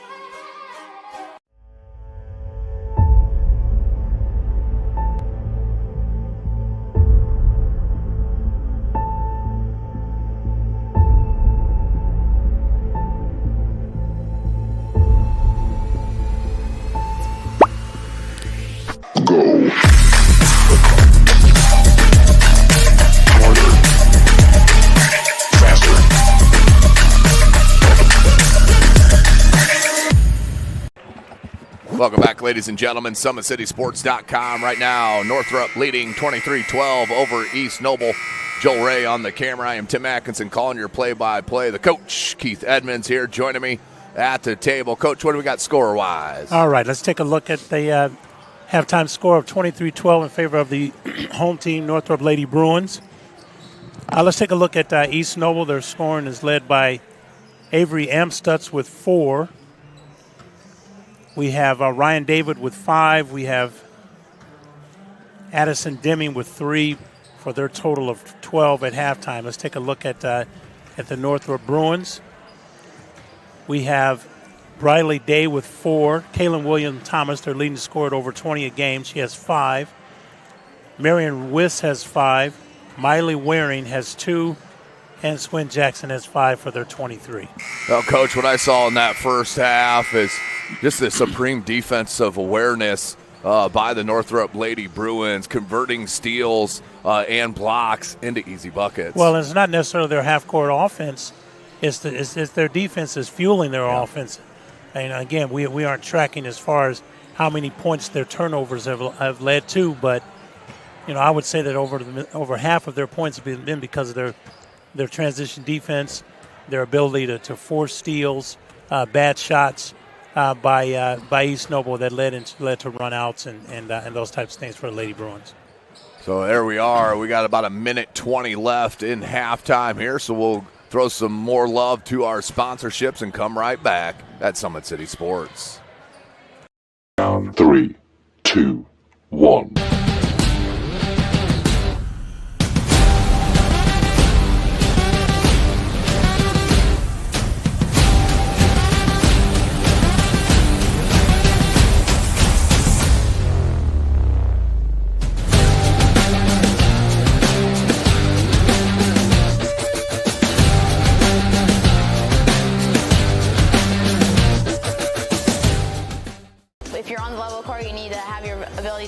Welcome back, ladies and gentlemen. SummitCitySports.com right now. Northrop leading 23-12 over East Noble. Joel Ray on the camera. I am Tim Atkinson calling your play-by-play. The coach, Keith Edmonds, here joining me at the table. Coach, what do we got score-wise? All right, let's take a look at the halftime score of 23-12 in favor of the home team, Northrop Lady Bruins. Let's take a look at East Noble. Their scoring is led by Avery Amstutz with 4. We have Ryan David with 5. We have Addison Deming with 3 for their total of 12 at halftime. Let's take a look at the Northrop Bruins. We have Briley Day with 4. Kaylin Williams-Thomas, their leading scorer at over 20 a game. She has 5. Marion Wiss has 5. Miley Waring has 2. And Swin Jackson has 5 for their 23. Well, Coach, what I saw in that first half is just the supreme defensive awareness by the Northrop Lady Bruins, converting steals and blocks into easy buckets. Well, it's not necessarily their half-court offense. It's their defense is fueling their offense. And, again, we aren't tracking as far as how many points their turnovers have led to, but, I would say that over half of their points have been because of their transition defense, their ability to force steals, bad shots by East Noble that led to run-outs and those types of things for the Lady Bruins. So there we are. We got about 1:20 left in halftime here, so we'll throw some more love to our sponsorships and come right back at Summit City Sports. Down 3, 2, 1.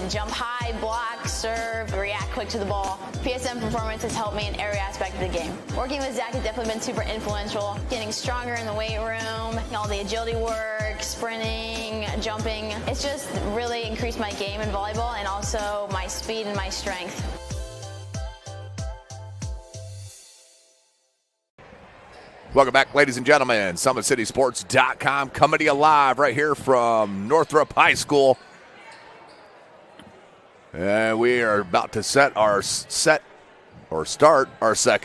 Jump high, block, serve, react quick to the ball. PSM performance has helped me in every aspect of the game. Working with Zach has definitely been super influential. Getting stronger in the weight room, all the agility work, sprinting, jumping. It's just really increased my game in volleyball and also my speed and my strength. Welcome back, ladies and gentlemen. SummitCitySports.com coming to you live right here from Northrop High School. And we are about to start our second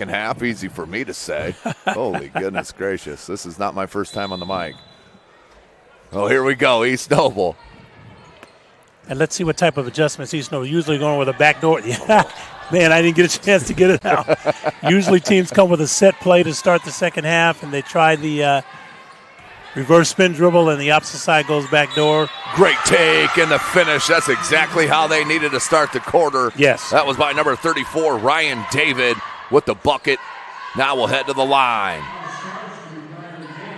half. Easy for me to say. Holy goodness gracious. This is not my first time on the mic. Oh, here we go, East Noble. And let's see what type of adjustments East Noble. Usually going with a backdoor. Yeah, man, I didn't get a chance to get it out. Usually teams come with a set play to start the second half, and they try the reverse spin dribble, and the opposite side goes back door. Great take and the finish. That's exactly how they needed to start the quarter. Yes. That was by number 34, Ryan David, with the bucket. Now we'll head to the line.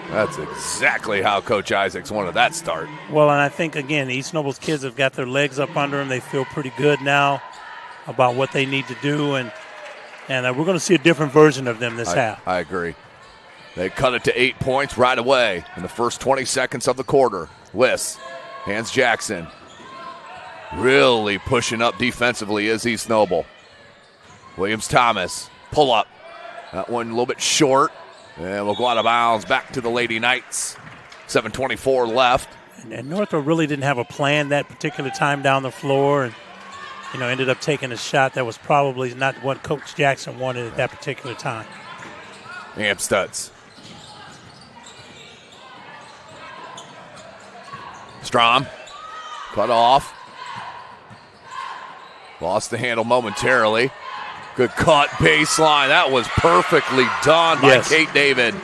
That's exactly how Coach Isaacs wanted that start. Well, and I think, again, East Noble's kids have got their legs up under them. They feel pretty good now about what they need to do, and we're going to see a different version of them this half. I agree. They cut it to 8 points right away in the first 20 seconds of the quarter. Wiss, hands Jackson. Really pushing up defensively is East Noble. Williams-Thomas, pull up. That one a little bit short. And we'll go out of bounds back to the Lady Knights. 7:24 left. And Northrop really didn't have a plan that particular time down the floor, and ended up taking a shot that was probably not what Coach Jackson wanted at that particular time. Amstutz. Strom, cut off. Lost the handle momentarily. Good cut, baseline. That was perfectly done by Kate David.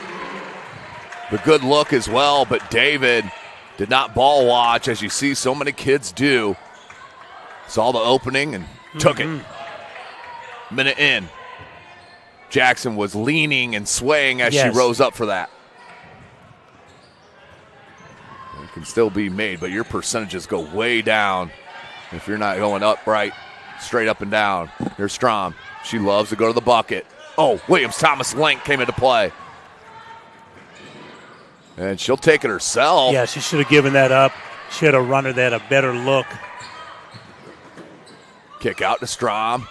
The good look as well, but David did not ball watch, as you see so many kids do. Saw the opening and took it. Minute in. Jackson was leaning and swaying as she rose up for that. It can still be made, but your percentages go way down if you're not going upright, straight up and down. Here's Strom. She loves to go to the bucket. Oh, Williams-Thomas length came into play. And she'll take it herself. Yeah, she should have given that up. She had a runner that had a better look. Kick out to Strom.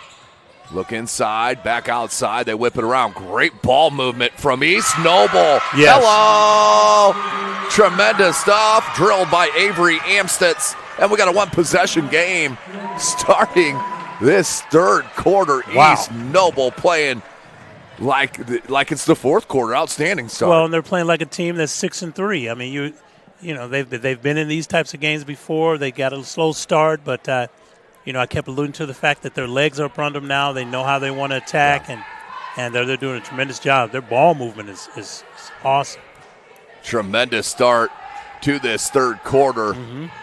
Look inside, back outside. They whip it around. Great ball movement from East Noble. Yes. Hello. Tremendous stuff. Drilled by Avery Amstutz. And we got a one-possession game starting this third quarter. Wow. East Noble playing like it's the fourth quarter. Outstanding start. Well, and they're playing like a team that's 6-3. I mean, you know, they've been in these types of games before. They got a slow start, but you know, I kept alluding to the fact that their legs are up under them now. They know how they want to attack, and they're doing a tremendous job. Their ball movement is awesome. Tremendous start to this third quarter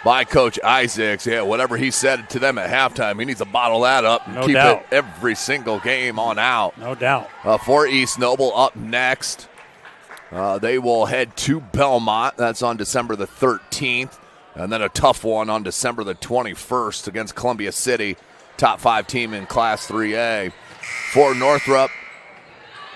by Coach Isaacs. Yeah, whatever he said to them at halftime, he needs to bottle that up and keep it every single game on out. No doubt. For East Noble, up next, they will head to Belmont. That's on December the 13th. And then a tough one on December the 21st against Columbia City, top 5 team in Class 3A. For Northrop,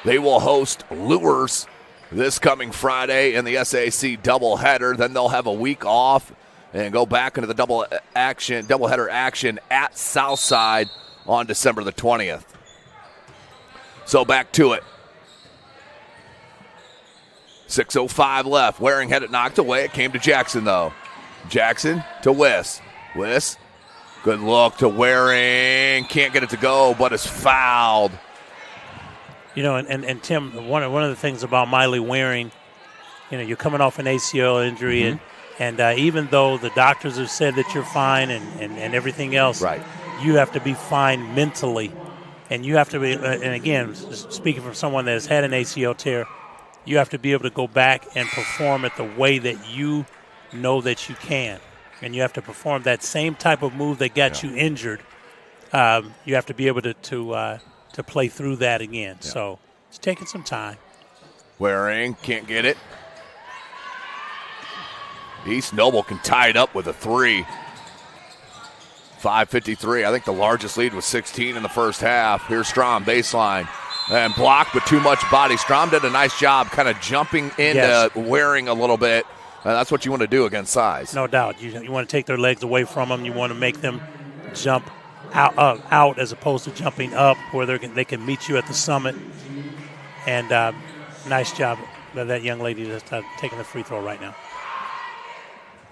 they will host Lures this coming Friday in the SAC doubleheader. Then they'll have a week off and go back into the doubleheader action at Southside on December the 20th. So back to it. 6:05 left. Waring had it knocked away. It came to Jackson, though. Jackson to Wiss. Wiss, good look to Waring. Can't get it to go, but is fouled. You know, and Tim, one of the things about Miley Waring, you know, you're coming off an ACL injury, and even though the doctors have said that you're fine and everything else, right, you have to be fine mentally. And you have to be, and again, speaking from someone that has had an ACL tear, you have to be able to go back and perform it the way that you know that you can, and you have to perform that same type of move that got you injured. You have to be able to play through that again. Yeah. So it's taking some time. Waring can't get it. East Noble can tie it up with a 3. 5:53. I think the largest lead was 16 in the first half. Here's Strom, baseline. And blocked with too much body. Strom did a nice job kind of jumping into Waring a little bit. That's what you want to do against size. No doubt. You want to take their legs away from them. You want to make them jump out as opposed to jumping up where they can meet you at the summit. And nice job by that young lady that's taking the free throw right now.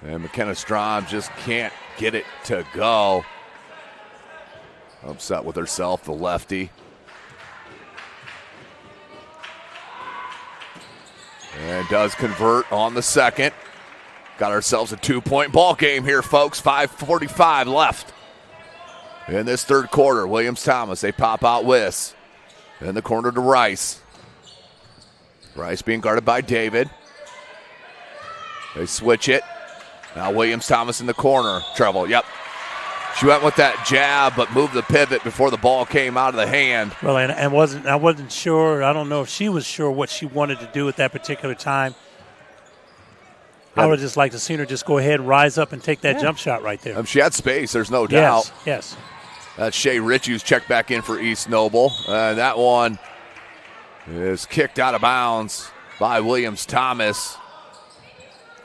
And McKenna Strom just can't get it to go. Upset with herself, the lefty. And does convert on the second. Got ourselves a 2-point ball game here, folks. 5:45 left in this third quarter. Williams-Thomas, they pop out Wiss. In the corner to Rice. Rice being guarded by David. They switch it. Now Williams-Thomas in the corner. Treble, yep. She went with that jab, but moved the pivot before the ball came out of the hand. Well, and I wasn't sure. I don't know if she was sure what she wanted to do at that particular time. I would just like to see her just go ahead, rise up, and take that jump shot right there. She had space. There's no doubt. Yes. That's Shea Ritchie's checked back in for East Noble. That one is kicked out of bounds by Williams-Thomas.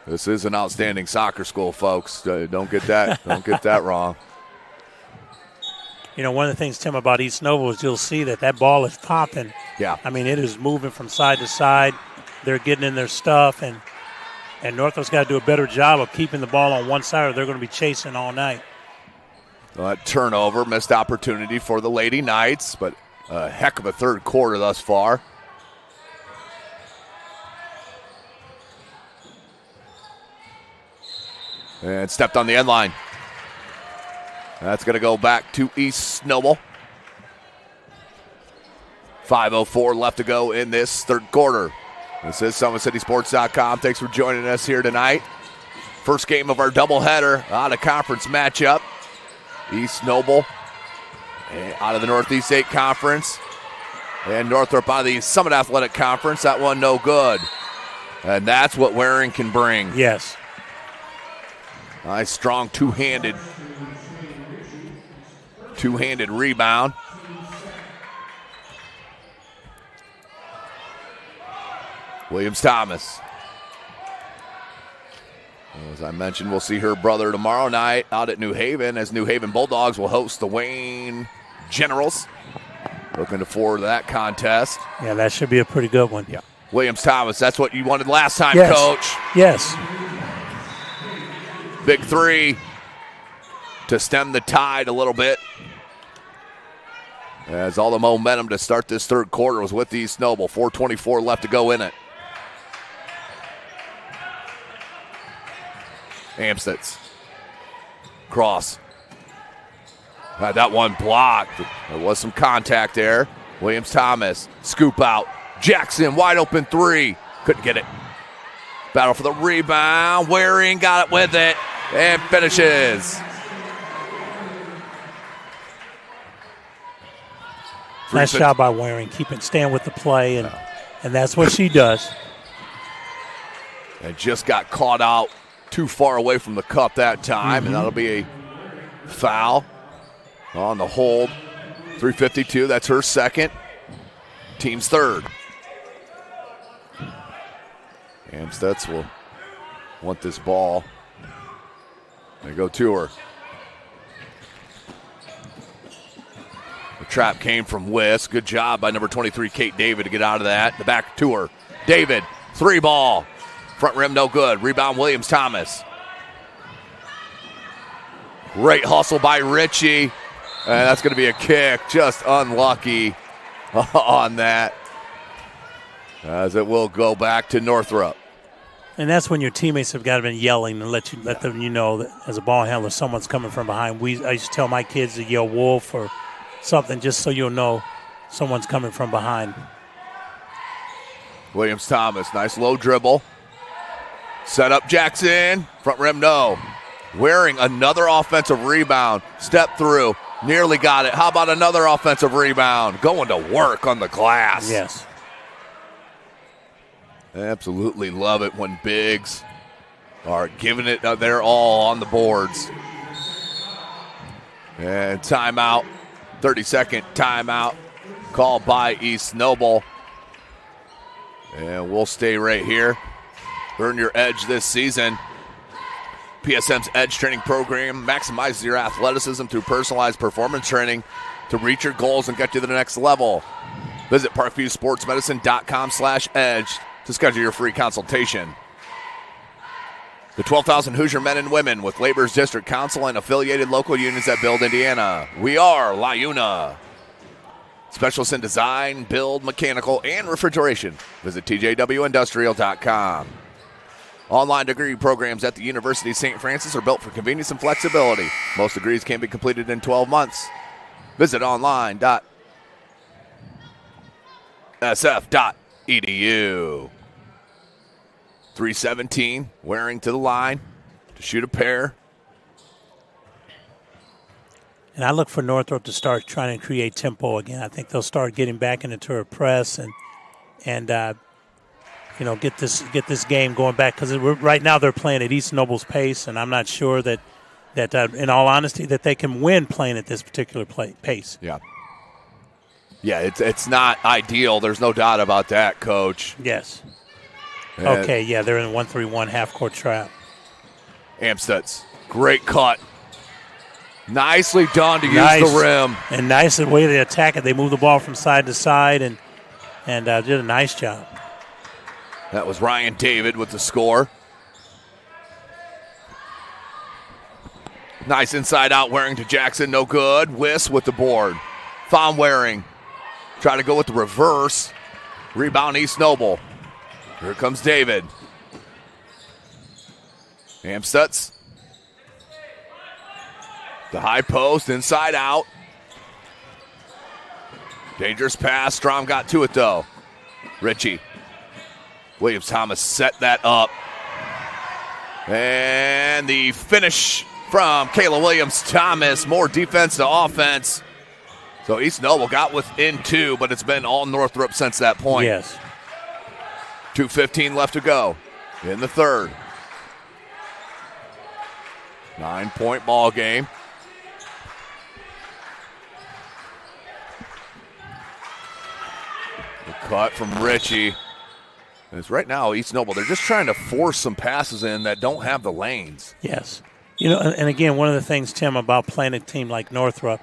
This is an outstanding soccer school, folks. Don't get that wrong. You know, one of the things, Tim, about East Noble is you'll see that ball is popping. Yeah. I mean, it is moving from side to side. They're getting in their stuff, and Northrop's got to do a better job of keeping the ball on one side or they're going to be chasing all night. Turnover, missed opportunity for the Lady Knights, but a heck of a third quarter thus far. And stepped on the end line. That's going to go back to East Noble. 5:04 left to go in this third quarter. This is SummitCitySports.com. Thanks for joining us here tonight. First game of our doubleheader out of conference matchup. East Noble out of the Northeast 8 Conference. And Northrop out of the Summit Athletic Conference. That one no good. And that's what Waring can bring. Yes. Nice, strong two-handed rebound. Williams-Thomas. As I mentioned, we'll see her brother tomorrow night out at New Haven as New Haven Bulldogs will host the Wayne Generals. Looking forward to that contest. Yeah, that should be a pretty good one. Yeah. Williams-Thomas, that's what you wanted last time, yes. Coach. Yes. Big three to stem the tide a little bit. As all the momentum to start this third quarter was with East Noble. 4:24 left to go in it. Amstutz. Cross. Had that one blocked. There was some contact there. Williams-Thomas. Scoop out. Jackson, wide open three. Couldn't get it. Battle for the rebound. Waring got it with it. And finishes. Nice job by Waring. Staying with the play, and that's what she does. And just got caught out too far away from the cup that time, and that'll be a foul on the hold. 3:52, that's her second. Team's third. Amstutz will want this ball. They go to her. The trap came from Wiss. Good job by number 23, Kate David, to get out of that. The back to her. David, three ball. Front rim, no good. Rebound, Williams-Thomas. Great hustle by Ritchie. And that's going to be a kick. Just unlucky on that. As it will go back to Northrop. And that's when your teammates have got to been yelling and let them know that as a ball handler, someone's coming from behind. I used to tell my kids to yell wolf or something just so you'll know someone's coming from behind. Williams-Thomas, nice low dribble. Set up Jackson. Front rim, no. Waring another offensive rebound. Step through. Nearly got it. How about another offensive rebound? Going to work on the glass. Yes. Absolutely love it when bigs are giving it their all on the boards. And timeout. 30-second timeout called by East Noble. And we'll stay right here. Earn your edge this season. PSM's Edge training program maximizes your athleticism through personalized performance training to reach your goals and get you to the next level. Visit parkviewsportsmedicine.com/edge to schedule your free consultation. The 12,000 Hoosier men and women with Labor's District Council and affiliated local unions that build Indiana. We are LiUNA. Specialists in design, build, mechanical, and refrigeration. Visit tjwindustrial.com. Online degree programs at the University of St. Francis are built for convenience and flexibility. Most degrees can be completed in 12 months. Visit online.sf.edu. 3:17, Waring to the line to shoot a pair. And I look for Northrop to start trying to create tempo again. I think they'll start getting back into a press and get this game going back, because right now they're playing at East Noble's pace, and I'm not sure that in all honesty, that they can win playing at this particular pace. Yeah. Yeah, it's not ideal. There's no doubt about that, Coach. Yes. Okay, yeah, they're in a 1-3-1 half-court trap. Amstutz, great cut. Nicely done to use the rim. And nice the way they attack it. They move the ball from side to side and did a nice job. That was Ryan David with the score. Nice inside out, Waring to Jackson, no good. Wiss with the board. Found Waring. Try to go with the reverse. Rebound East Noble. Here comes David. Amstutz. The high post, inside out. Dangerous pass. Strom got to it, though. Ritchie. Williams-Thomas set that up. And the finish from Kayla Williams-Thomas. More defense to offense. So East Noble got within two, but it's been all Northrop since that point. Yes. 2:15 left to go in the third. 9-point ball game. The cut from Ritchie. Because right now, East Noble, they're just trying to force some passes in that don't have the lanes. Yes. You know, and again, one of the things, Tim, about playing a team like Northrop,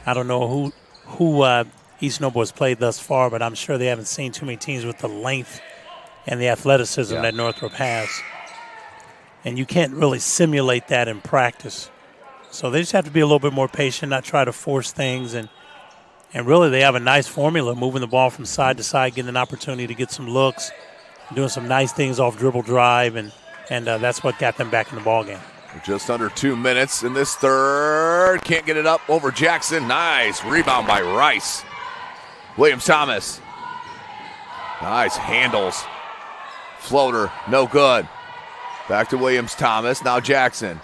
I don't know who East Noble has played thus far, but I'm sure they haven't seen too many teams with the length and the athleticism that Northrop has. And you can't really simulate that in practice. So they just have to be a little bit more patient, not try to force things. And really they have a nice formula, moving the ball from side to side, getting an opportunity to get some looks, doing some nice things off dribble drive, and that's what got them back in the ballgame. Just under 2 minutes in this third. Can't get it up over Jackson. Nice rebound by Rice. Williams-Thomas. Nice handles. Floater, no good. Back to Williams-Thomas. Now Jackson.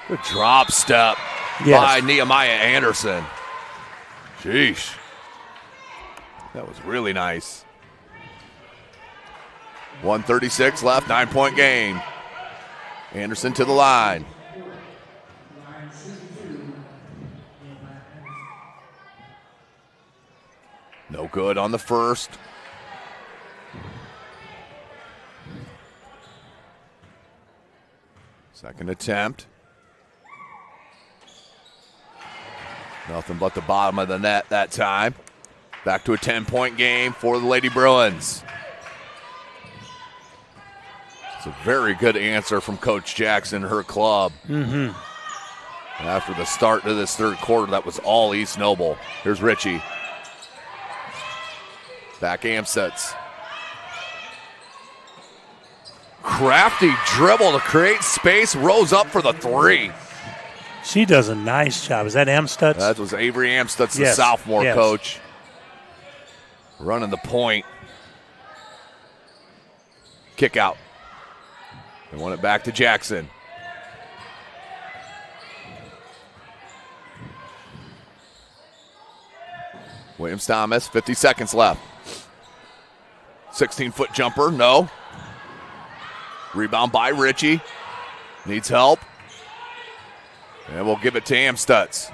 Good drop step by Nehemiah Anderson. Sheesh. That was really nice. 1:36 left, 9-point game. Anderson to the line. No good on the first. Second attempt. Nothing but the bottom of the net that time. Back to a 10-point game for the Lady Bruins. It's a very good answer from Coach Jackson, her club. Mm-hmm. After the start of this third quarter, that was all East Noble. Here's Ritchie. Back Amstutz. Crafty dribble to create space, rose up for the three. She does a nice job. Is that Amstutz? That was Avery Amstutz, the sophomore coach. Running the point. Kick out. They want it back to Jackson. Williams-Thomas, 50 seconds left. 16-foot jumper, no. Rebound by Ritchie. Needs help. And we'll give it to Amstutz.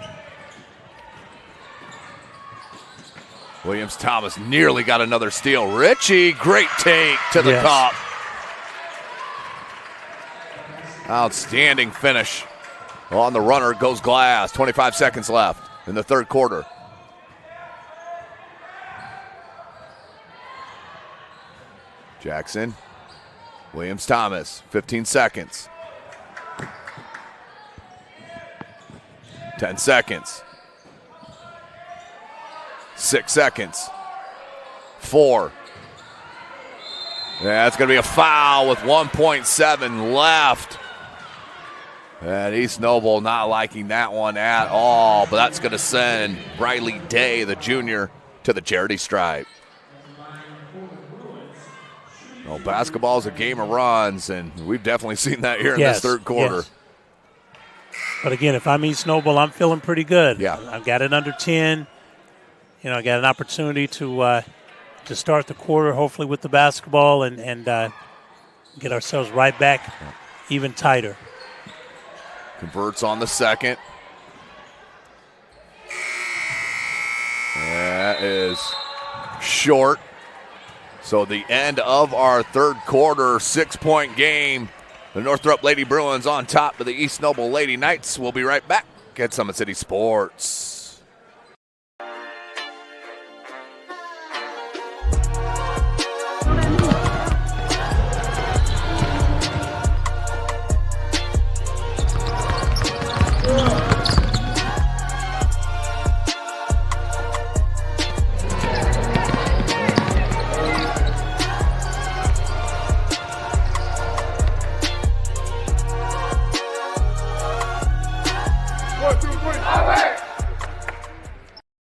Williams-Thomas nearly got another steal. Ritchie, great take to the cup. Outstanding finish. On the runner goes Glass. 25 seconds left in the third quarter. Jackson. Williams-Thomas, 15 seconds. 10 seconds. 6 seconds. 4. That's going to be a foul with 1.7 left. And East Noble not liking that one at all, but that's going to send Briley Day, the junior, to the charity stripe. Well, basketball is a game of runs, and we've definitely seen that here in this third quarter. Yes. But again, if I'm East Noble, I'm feeling pretty good. Yeah. I've got it under 10. You know, I got an opportunity to start the quarter, hopefully with the basketball, and get ourselves right back even tighter. Converts on the second. That is short. So the end of our third quarter, 6-point game. The Northrop Lady Bruins on top of the East Noble Lady Knights. We'll be right back at Summit City Sports.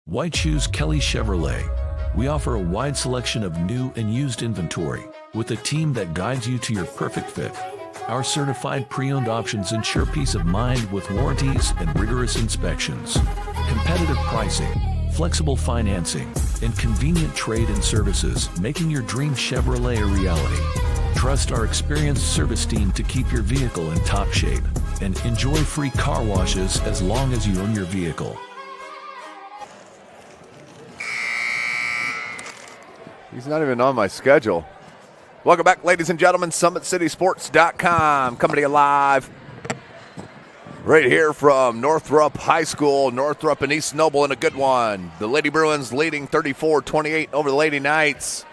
Why choose Kelly Chevrolet? We offer a wide selection of new and used inventory with a team that guides you to your perfect fit. Our certified pre-owned options ensure peace of mind with warranties and rigorous inspections. Competitive pricing, flexible financing, and convenient trade and services, making your dream Chevrolet a reality. Trust our experienced service team to keep your vehicle in top shape and enjoy free car washes as long as you own your vehicle. He's not even on my schedule. Welcome back, ladies and gentlemen. SummitCitySports.com coming to you live right here from Northrop High School. Northrop and East Noble in a good one. The Lady Bruins leading 34-28 over the Lady Knights.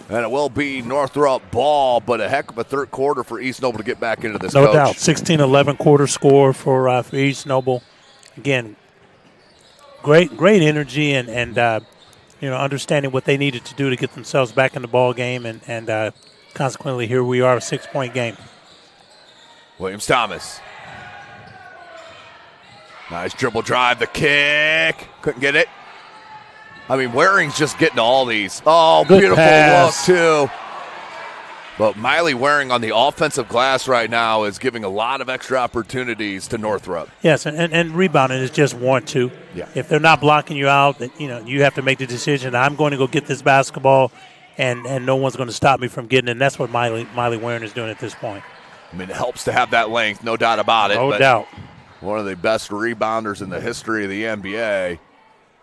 And it will be Northrop ball, but a heck of a third quarter for East Noble to get back into this, No Coach. doubt. 16-11 quarter score for East Noble. Again, great energy and understanding what they needed to do to get themselves back in the ball game, and consequently here we are, a 6-point game. Williams-Thomas. Nice dribble drive, the kick. Couldn't get it. I mean, Waring's just getting to all these. Oh, good beautiful pass. look, too. But Miley Waring on the offensive glass right now is giving a lot of extra opportunities to Northrop. Yes, and rebounding is just 1-2. Yeah. If they're not blocking you out, then, you have to make the decision, I'm going to go get this basketball, and no one's going to stop me from getting it. And that's what Miley Waring is doing at this point. I mean, it helps to have that length, no doubt about it. No doubt. One of the best rebounders in the history of the NBA.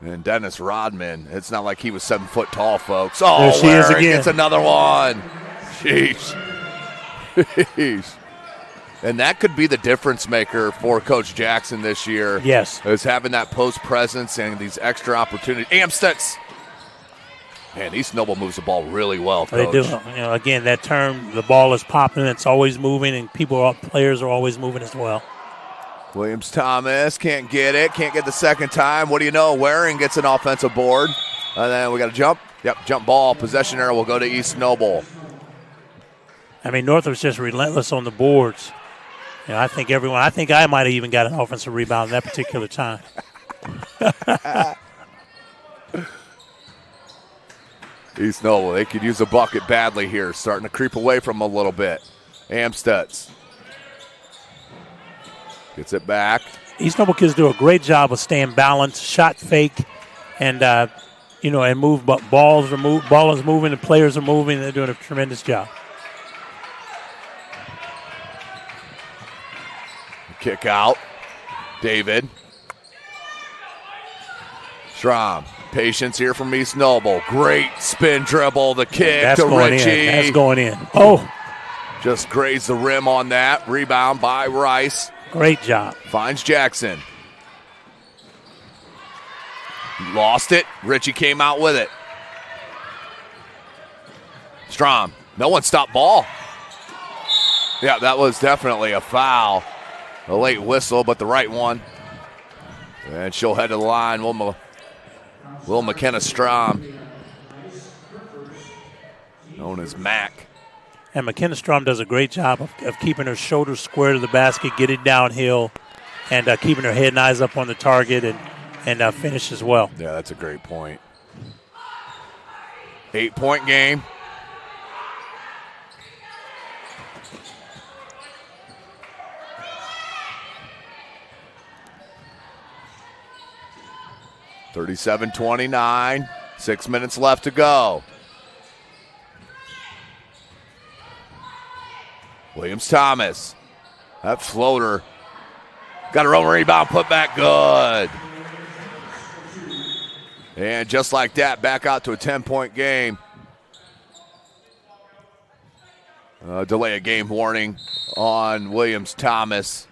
And Dennis Rodman, it's not like he was 7 foot tall, folks. Oh, there she is again. It's another one. Jeez. And that could be the difference maker for Coach Jackson this year. Yes. Is having that post presence and these extra opportunities. Amstutz. Man, East Noble moves the ball really well, Coach. They do. Again, that term, the ball is popping, it's always moving, and players are always moving as well. Williams-Thomas can't get it, can't get the second time. What do you know? Waring gets an offensive board. And then we got a jump. Yep, jump ball. Possession arrow will go to East Noble. I mean, Northrop's just relentless on the boards. I think I might have even got an offensive rebound that particular time. East Noble, they could use a bucket badly here. Starting to creep away from them a little bit. Amstutz gets it back. East Noble kids do a great job of staying balanced, shot fake, and and move. But ball is moving, the players are moving. They're doing a tremendous job. Kick out. David. Schramm. Patience here from East Noble. Great spin dribble. The kick That's to going Richie. in. That's going in. Oh. Just grazed the rim on that. Rebound by Rice. Great job. Finds Jackson. Lost it. Richie came out with it. Strom. No one stopped ball. Yeah, that was definitely a foul. A late whistle, but the right one. And she'll head to the line. Will McKenna Strom, known as Mac. And McKenna Strom does a great job of keeping her shoulders square to the basket, getting downhill, and keeping her head and eyes up on the target and finish as well. Yeah, that's a great point. 8-point game. (37-29). 6 minutes left to go. Williams-Thomas. That floater. Got her own rebound, put back good. And just like that, back out to a 10-point game. Delay of game warning on Williams-Thomas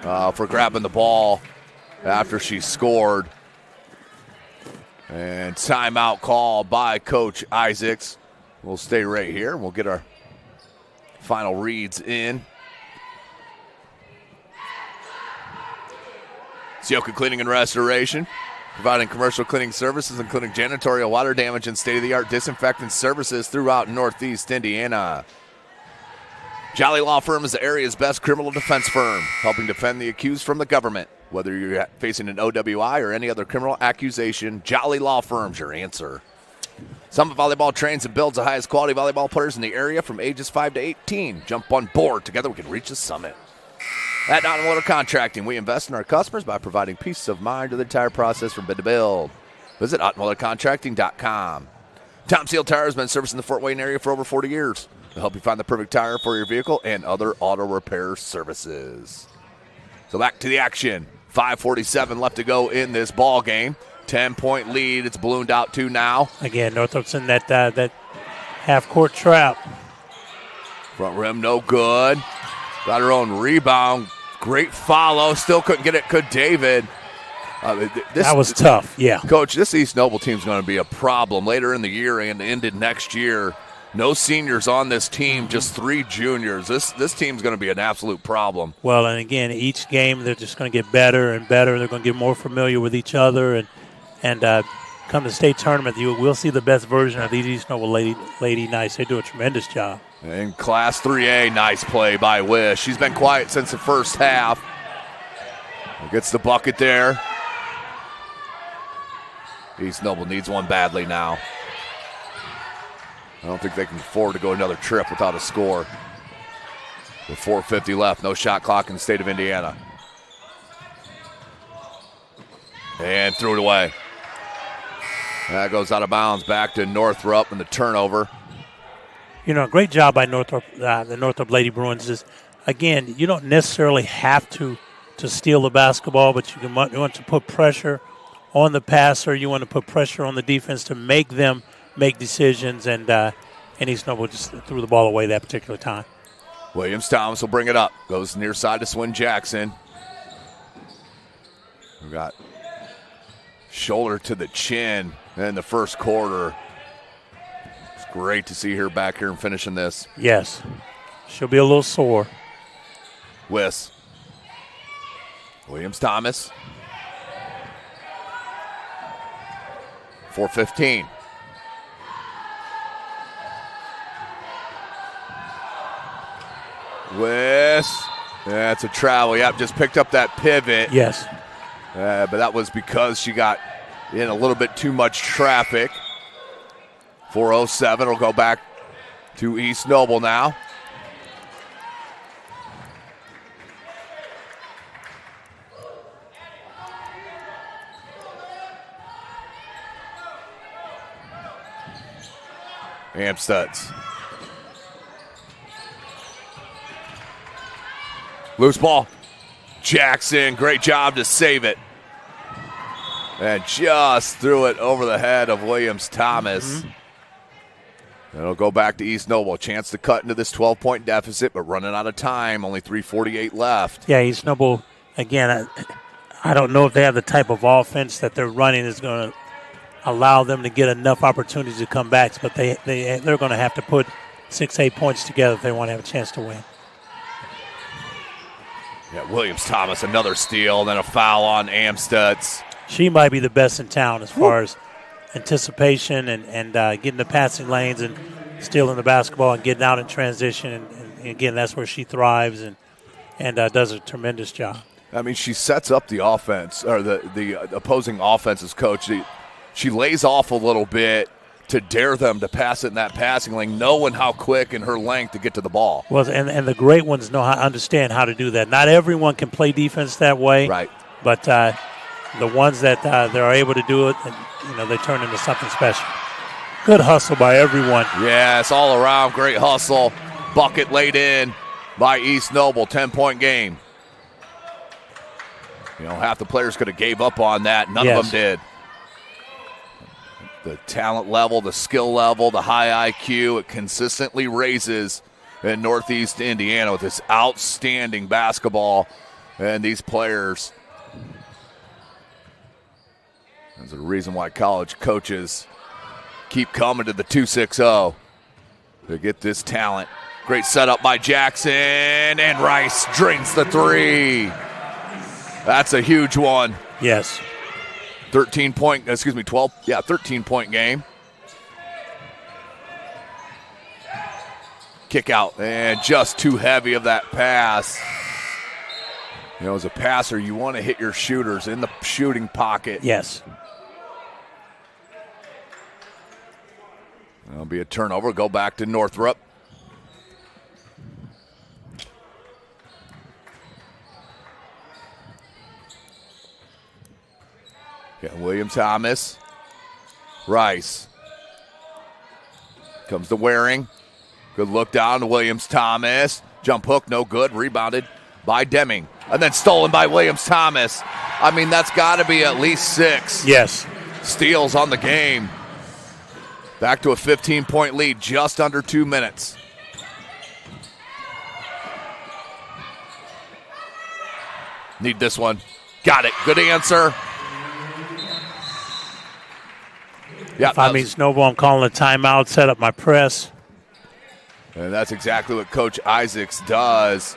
for grabbing the ball after she scored. And timeout call by Coach Isaacs. We'll stay right here. We'll get our final reads in. Sioka Cleaning and Restoration, providing commercial cleaning services, including janitorial, water damage, and state-of-the-art disinfectant services throughout Northeast Indiana. Jolly Law Firm is the area's best criminal defense firm, helping defend the accused from the government. Whether you're facing an OWI or any other criminal accusation, Jolly Law Firm's your answer. Summit Volleyball trains and builds the highest quality volleyball players in the area from ages 5 to 18. Jump on board. Together we can reach the summit. At Automotive Contracting, we invest in our customers by providing peace of mind to the entire process from bid to build. Visit automotivecontracting.com. Tom Seal Tire has been servicing the Fort Wayne area for over 40 years. They'll help you find the perfect tire for your vehicle and other auto repair services. So back to the action. 5:47 left to go in this ball game. 10-point lead. It's ballooned out to now. Again, Northrop's in that Half-court trap. Front rim, no good. Got her own rebound. Great follow. Still couldn't get it. Could David. That was tough, yeah. Coach, this East Noble team's going to be a problem later in the year and into next year. No seniors on this team, just 3 juniors. This team's going to be an absolute problem. Well, and again, each game they're just going to get better and better. They're going to get more familiar with each other. And come to the state tournament, we'll see the best version of these East Noble Lady Knights. They do a tremendous job. In Class 3A, nice play by Wish. She's been quiet since the first half. Gets the bucket there. East Noble needs one badly now. I don't think they can afford to go another trip without a score. With 4:50 left, no shot clock in the state of Indiana. And threw it away. That goes out of bounds back to Northrop and the turnover. Great job by Northrop, the Northrop Lady Bruins. Is, again, you don't necessarily have to steal the basketball, but you want to put pressure on the passer. You want to put pressure on the defense to make them make decisions, and East Noble just threw the ball away that particular time. Williams-Thomas will bring it up. Goes near side to Swin Jackson. We got shoulder to the chin in the first quarter. It's great to see her back here and finishing this. Yes. She'll be a little sore. Wiss. Williams-Thomas. 4:15. Wiss. That's a travel. Yep, just picked up that pivot. Yes. But that was because she got in a little bit too much traffic. 4:07 will go back to East Noble now. Amstutz. Loose ball. Jackson, great job to save it. And just threw it over the head of Williams-Thomas. Mm-hmm. It'll go back to East Noble. Chance to cut into this 12-point deficit, but running out of time. Only 3:48 left. Yeah, East Noble, again, I don't know if they have the type of offense that they're running is going to allow them to get enough opportunities to come back, but they're going to have to put 6-8 points together if they want to have a chance to win. Yeah, Williams-Thomas, another steal, then a foul on Amstutz. She might be the best in town as far as anticipation and getting the passing lanes and stealing the basketball and getting out in transition. And again, that's where she thrives and does a tremendous job. I mean, she sets up the offense, or the opposing offense's coach. She lays off a little bit to dare them to pass it in that passing lane, knowing how quick and her length to get to the ball. Well, and the great ones understand how to do that. Not everyone can play defense that way. Right. But the ones that they're able to do it, and, they turn into something special. Good hustle by everyone. Yes, all around, great hustle. Bucket laid in by East Noble, 10-point game. Half the players could have gave up on that. None of them did. The talent level, the skill level, the high IQ, it consistently raises in Northeast Indiana with this outstanding basketball and these players. There's a reason why college coaches keep coming to the 260 to get this talent. Great setup by Jackson, and Rice drains the three. That's a huge one. Yes. 13-point game. Kick out, and just too heavy of that pass. As a passer, you want to hit your shooters in the shooting pocket. Yes. That'll be a turnover. Go back to Northrop. Yeah, Williams-Thomas. Rice. Comes to Waring. Good look down to Williams-Thomas. Jump hook, no good. Rebounded by Deming. And then stolen by Williams-Thomas. I mean, that's got to be at least 6. Yes. Steals on the game Back to a 15-point lead, just under 2 minutes. Need this one. Got it. Good answer. If I mean Snowball, I'm calling a timeout, set up my press. And that's exactly what Coach Isaacs does.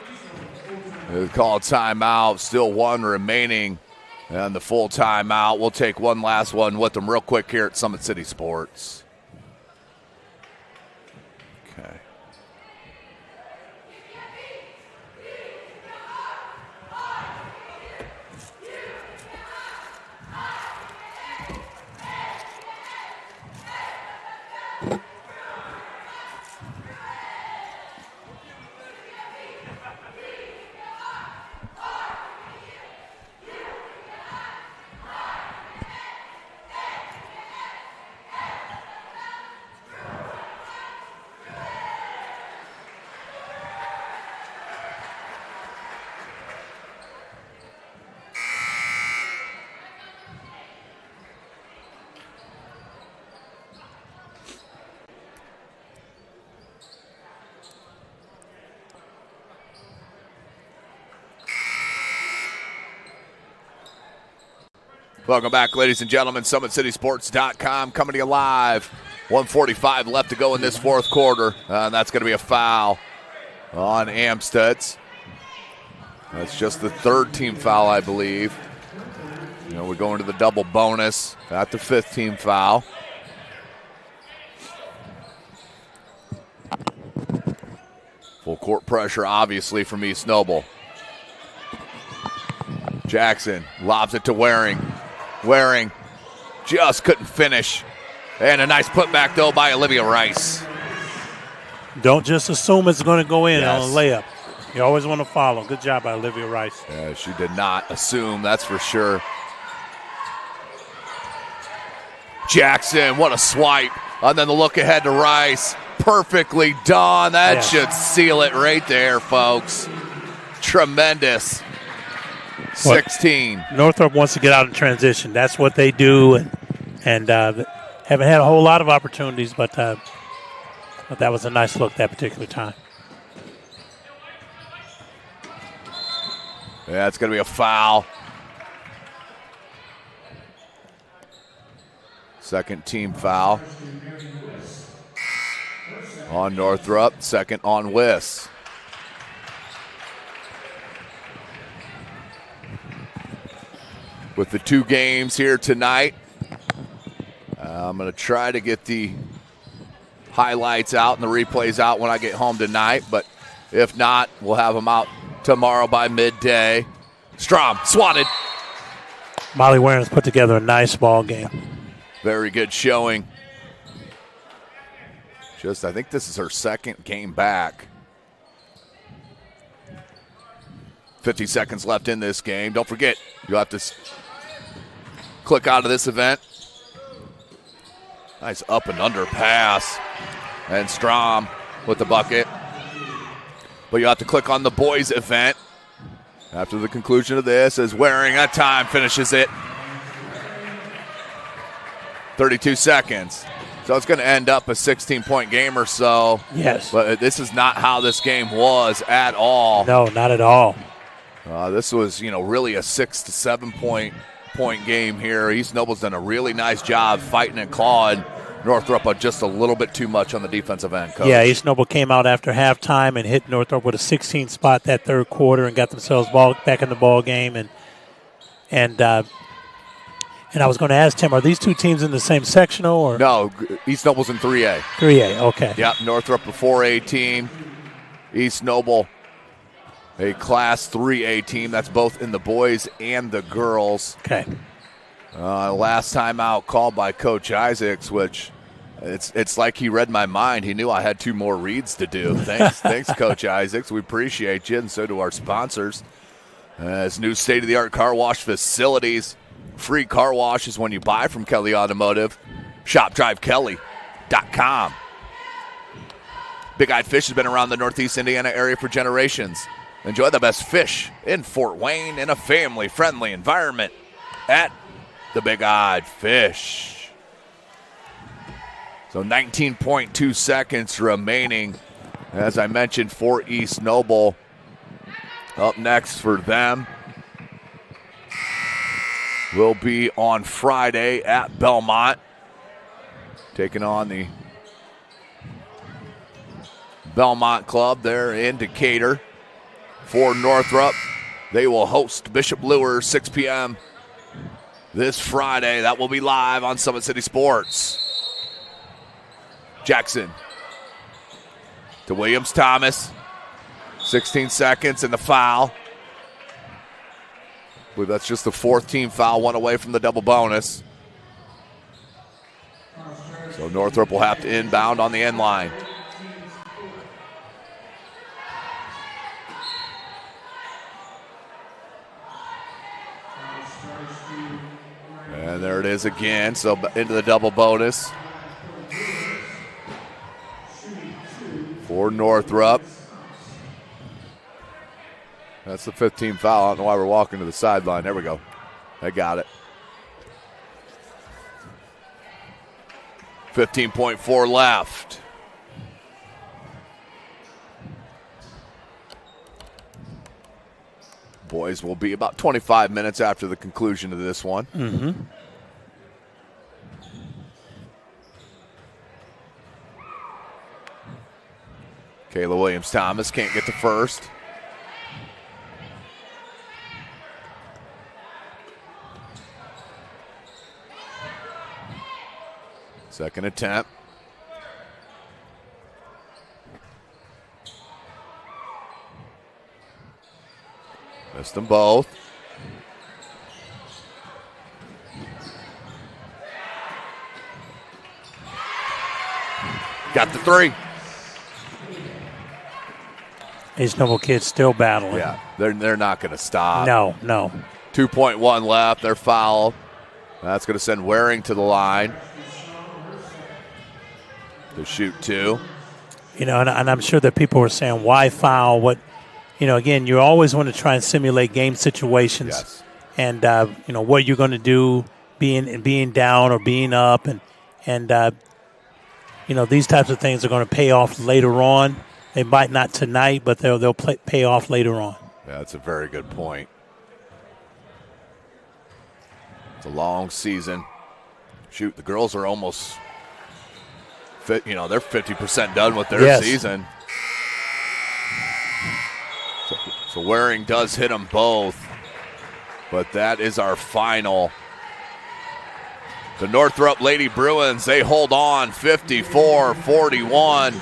They call a timeout, still one remaining. And the full timeout. We'll take one last one with them real quick here at Summit City Sports. Okay. Welcome back, ladies and gentlemen. SummitCitySports.com coming to you live. 1:45 left to go in this fourth quarter. And that's going to be a foul on Amstutz. That's just the third team foul, I believe. We're going to the double bonus at the fifth team foul. Full court pressure, obviously, from East Noble. Jackson lobs it to Waring. Waring just couldn't finish. And a nice putback, though, by Olivia Rice. Don't just assume it's going to go in on a layup. You always want to follow. Good job by Olivia Rice. Yeah, she did not assume, that's for sure. Jackson, what a swipe. And then the look ahead to Rice. Perfectly done. That should seal it right there, folks. Tremendous. 16. Northrop wants to get out in transition. That's what they do, and haven't had a whole lot of opportunities, but that was a nice look that particular time. Yeah, it's going to be a foul. Second team foul on Northrop, second on Wiss. With the two games here tonight, I'm going to try to get the highlights out and the replays out when I get home tonight, but if not, we'll have them out tomorrow by midday. Strom, swatted. Molly Waring has put together a nice ball game. Very good showing. I think this is her second game back. 50 seconds left in this game. Don't forget, you'll have to click out of this event. Nice up and under pass. And Strom with the bucket. But you'll have to click on the boys event after the conclusion of this as Waring that time finishes it. 32 seconds. So it's going to end up a 16-point game or so. Yes. But this is not how this game was at all. No, not at all. This was, really a 6 to 7 point game here. East Noble's done a really nice job fighting and clawing. Northrop just a little bit too much on the defensive end, Coach. Yeah, East Noble came out after halftime and hit Northrop with a 16 spot that third quarter and got themselves back in the ball game. And I was going to ask Tim, are these two teams in the same sectional? Or no, East Noble's in 3A. 3A, okay. Yep, Northrop a 4A team. East Noble a Class 3A team. That's both in the boys and the girls. Okay. Last time out called by Coach Isaacs, which it's like he read my mind. He knew I had 2 more reads to do. Thanks, Coach Isaacs. We appreciate you, and so do our sponsors. It's new state-of-the-art car wash facilities. Free car washes when you buy from Kelly Automotive. ShopDriveKelly.com. Big Eyed Fish has been around the Northeast Indiana area for generations. Enjoy the best fish in Fort Wayne in a family-friendly environment at the Big Eyed Fish. So 19.2 seconds remaining. As I mentioned, for East Noble. Up next for them will be on Friday at Belmont, taking on the Belmont Club there in Decatur. For Northrop, they will host Bishop Lures 6 p.m. this Friday. That will be live on Summit City Sports. Jackson to Williams-Thomas. 16 seconds and the foul. I believe that's just the fourth team foul, one away from the double bonus. So Northrop will have to inbound on the end line. And there it is again, so into the double bonus for Northrop. That's the 15th foul. I don't know why we're walking to the sideline. There we go. I got it. 15.4 left. Boys will be about 25 minutes after the conclusion of this one. Mm-hmm. Kayla Williams-Thomas can't get the first. Second attempt. Missed them both. Got the three. East Noble kids still battling. Yeah, they're not going to stop. No. 2.1 left. They're fouled. That's going to send Waring to the line to shoot two. And I'm sure that people were saying, why foul? What, again, you always want to try and simulate game situations. Yes. And, what you're going to do being down or being up. And these types of things are going to pay off later on. They might not tonight, but they'll pay off later on. Yeah, that's a very good point. It's a long season. Shoot, the girls are almost they're 50% done with their season. So Waring does hit them both, but that is our final. The Northrop Lady Bruins, they hold on 54-41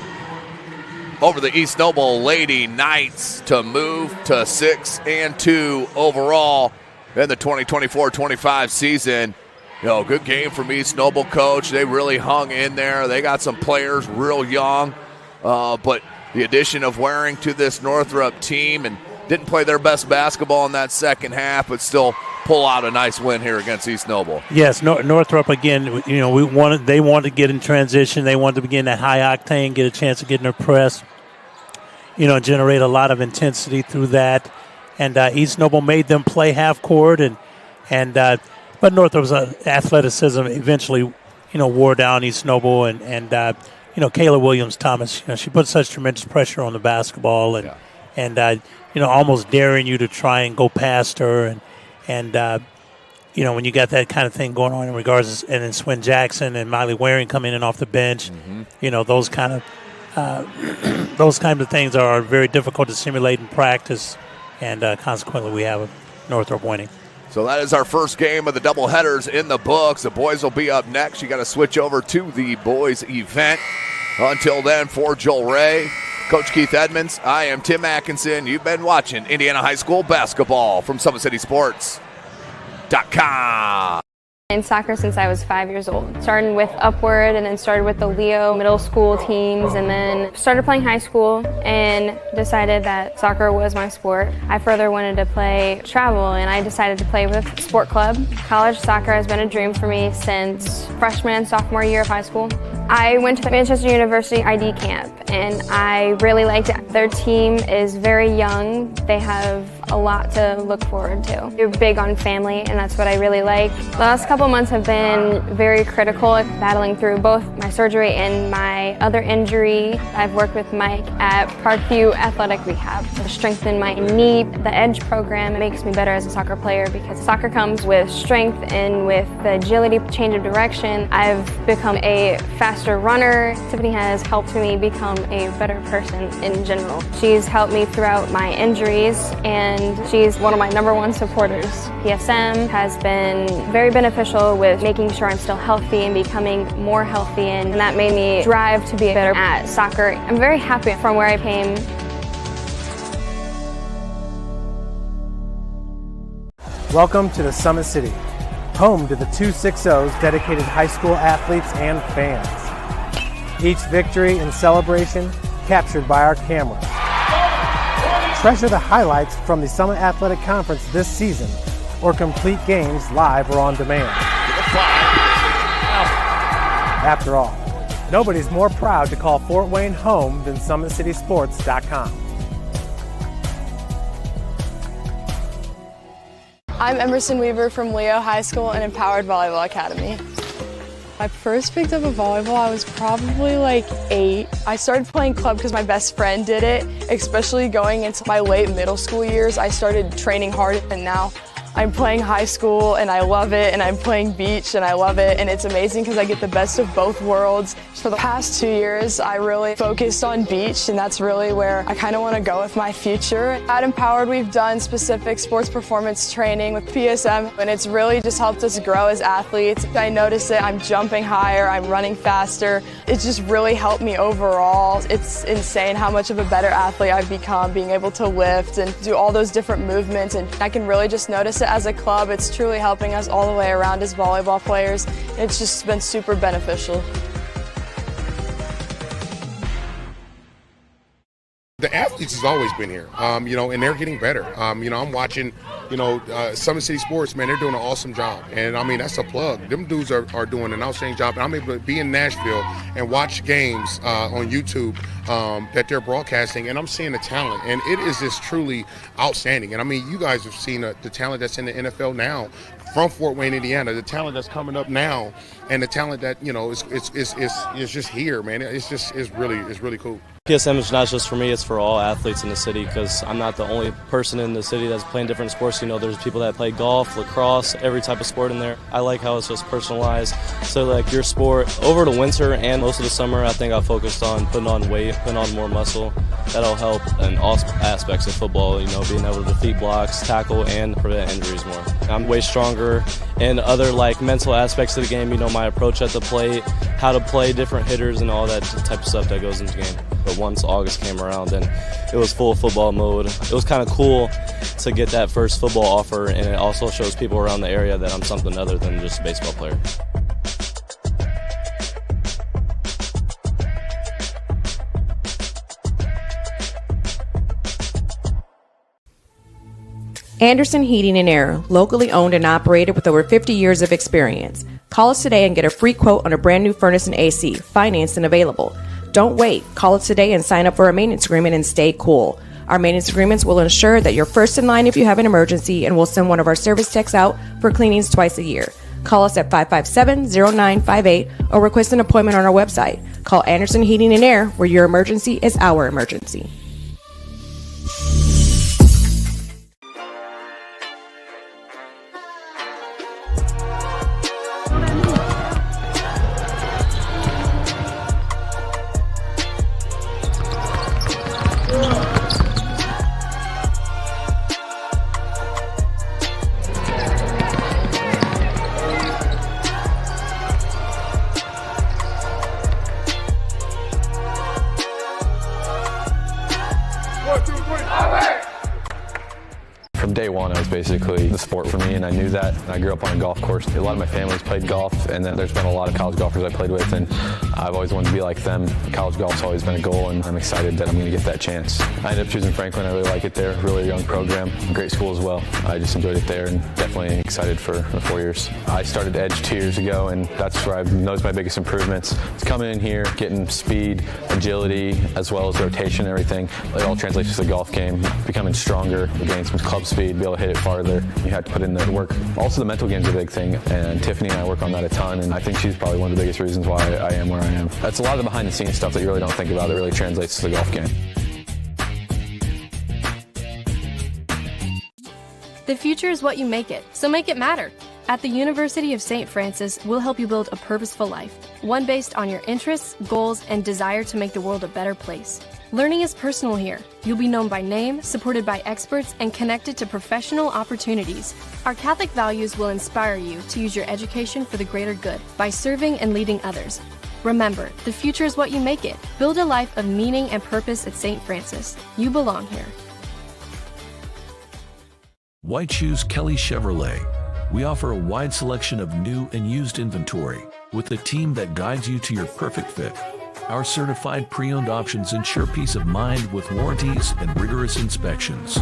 over the East Noble Lady Knights to move to 6-2 overall in the 2024-25 season. Good game from East Noble, coach. They really hung in there. They got some players real young, but the addition of Waring to this Northrop team, and didn't play their best basketball in that second half, but still pull out a nice win here against East Noble. Yes, Northrop again. They wanted to get in transition. They wanted to begin that high octane, get a chance to get in their press. Generate a lot of intensity through that, and East Noble made them play half court, but Northrop's athleticism eventually, wore down East Noble, and Kayla Williams-Thomas. She put such tremendous pressure on the basketball, and almost daring you to try and go past her, and when you got that kind of thing going on in regards, and then Swin Jackson and Miley Waring coming in off the bench, those kind of things are very difficult to simulate in practice, and consequently we have Northrop winning. So that is our first game of the doubleheaders in the books. The boys will be up next. You got to switch over to the boys event. Until then, for Joel Ray, Coach Keith Edmonds, I am Tim Atkinson. You've been watching Indiana High School basketball from SummitCitySports.com. In soccer since I was 5 years old. Started with Upward and then started with the Leo middle school teams and then started playing high school and decided that soccer was my sport. I further wanted to play travel and I decided to play with Sport Club. College soccer has been a dream for me since freshman and sophomore year of high school. I went to the Manchester University ID camp and I really liked it. Their team is very young. They have a lot to look forward to. You're big on family, and that's what I really like. The last couple months have been very critical, battling through both my surgery and my other injury. I've worked with Mike at Parkview Athletic Rehab to strengthen my knee. The EDGE program makes me better as a soccer player because soccer comes with strength and with the agility, change of direction. I've become a faster runner. Tiffany has helped me become a better person in general. She's helped me throughout my injuries, and she's one of my #1 supporters. PSM has been very beneficial with making sure I'm still healthy and becoming more healthy, and that made me drive to be better at soccer. I'm very happy from where I came. Welcome to the Summit City, home to the 260's dedicated high school athletes and fans. Each victory and celebration captured by our cameras. Treasure the highlights from the Summit Athletic Conference this season, or complete games live or on demand. After all, nobody's more proud to call Fort Wayne home than SummitCitySports.com. I'm Emerson Weaver from Leo High School and Empowered Volleyball Academy. I first picked up a volleyball, I was probably like 8. I started playing club because my best friend did it, especially going into my late middle school years. I started training hard, and now I'm playing high school and I love it, and I'm playing beach and I love it, and it's amazing because I get the best of both worlds. For the past 2 years, I really focused on beach, and that's really where I kind of want to go with my future. At Empowered, we've done specific sports performance training with PSM, and it's really just helped us grow as athletes. I notice it, I'm jumping higher, I'm running faster. It's just really helped me overall. It's insane how much of a better athlete I've become, being able to lift and do all those different movements, and I can really just notice it as a club. It's truly helping us all the way around as volleyball players. It's just been super beneficial. The athletes has always been here, and they're getting better. I'm watching, Summit City Sports, man, they're doing an awesome job. And, that's a plug. Them dudes are doing an outstanding job. And I'm able to be in Nashville and watch games on YouTube that they're broadcasting, and I'm seeing the talent. And it is just truly outstanding. And, you guys have seen the talent that's in the NFL now from Fort Wayne, Indiana, the talent that's coming up now, and the talent that, is just here, man. It's really cool. PSM is not just for me, it's for all athletes in the city because I'm not the only person in the city that's playing different sports. There's people that play golf, lacrosse, every type of sport in there. I like how it's just personalized. So like your sport, over the winter and most of the summer, I think I focused on putting on weight, putting on more muscle. That'll help in all aspects of football, being able to defeat blocks, tackle, and prevent injuries more. I'm way stronger in other mental aspects of the game, my approach at the plate, how to play different hitters and all that type of stuff that goes into the game. But once August came around, then it was full football mode. It was kind of cool to get that first football offer, and it also shows people around the area that I'm something other than just a baseball player. Anderson Heating and Air, locally owned and operated with over 50 years of experience. Call us today and get a free quote on a brand new furnace and AC, financed and available. Don't wait. Call us today and sign up for a maintenance agreement and stay cool. Our maintenance agreements will ensure that you're first in line if you have an emergency, and we'll send one of our service techs out for cleanings twice a year. Call us at 557-0958 or request an appointment on our website. Call Anderson Heating and Air, where your emergency is our emergency. day one, it was basically the sport for me, and I knew that. I grew up on a golf course. A lot of my family's played golf, and then there's been a lot of college golfers I played with, and I've always wanted to be like them. College golf's always been a goal, and I'm excited that I'm going to get that chance. I ended up choosing Franklin. I really like it there. Really young program. Great school as well. I just enjoyed it there, and definitely excited for the 4 years. I started Edge 2 years ago, and that's where I've noticed my biggest improvements. It's coming in here, getting speed, agility, as well as rotation and everything. It all translates to the golf game. Becoming stronger, gaining some club speed, be able to hit it farther. You have to put in the work. Also, the mental game's a big thing, and Tiffany and I work on that a ton, and I think she's probably one of the biggest reasons why I am where I am. That's a lot of the behind-the-scenes stuff that you really don't think about that really translates to the golf game. The future is what you make it, so make it matter. At the University of St. Francis, we'll help you build a purposeful life, one based on your interests, goals, and desire to make the world a better place. Learning is personal here. You'll be known by name, supported by experts, and connected to professional opportunities. Our Catholic values will inspire you to use your education for the greater good by serving and leading others. Remember, the future is what you make it. Build a life of meaning and purpose at St. Francis. You belong here. Why choose Kelly Chevrolet? We offer a wide selection of new and used inventory with a team that guides you to your perfect fit. Our certified pre-owned options ensure peace of mind with warranties and rigorous inspections.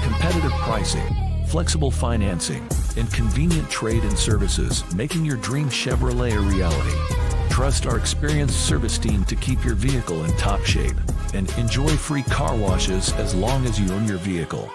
Competitive pricing, flexible financing, and convenient trade and services, making your dream Chevrolet a reality. Trust our experienced service team to keep your vehicle in top shape and enjoy free car washes as long as you own your vehicle.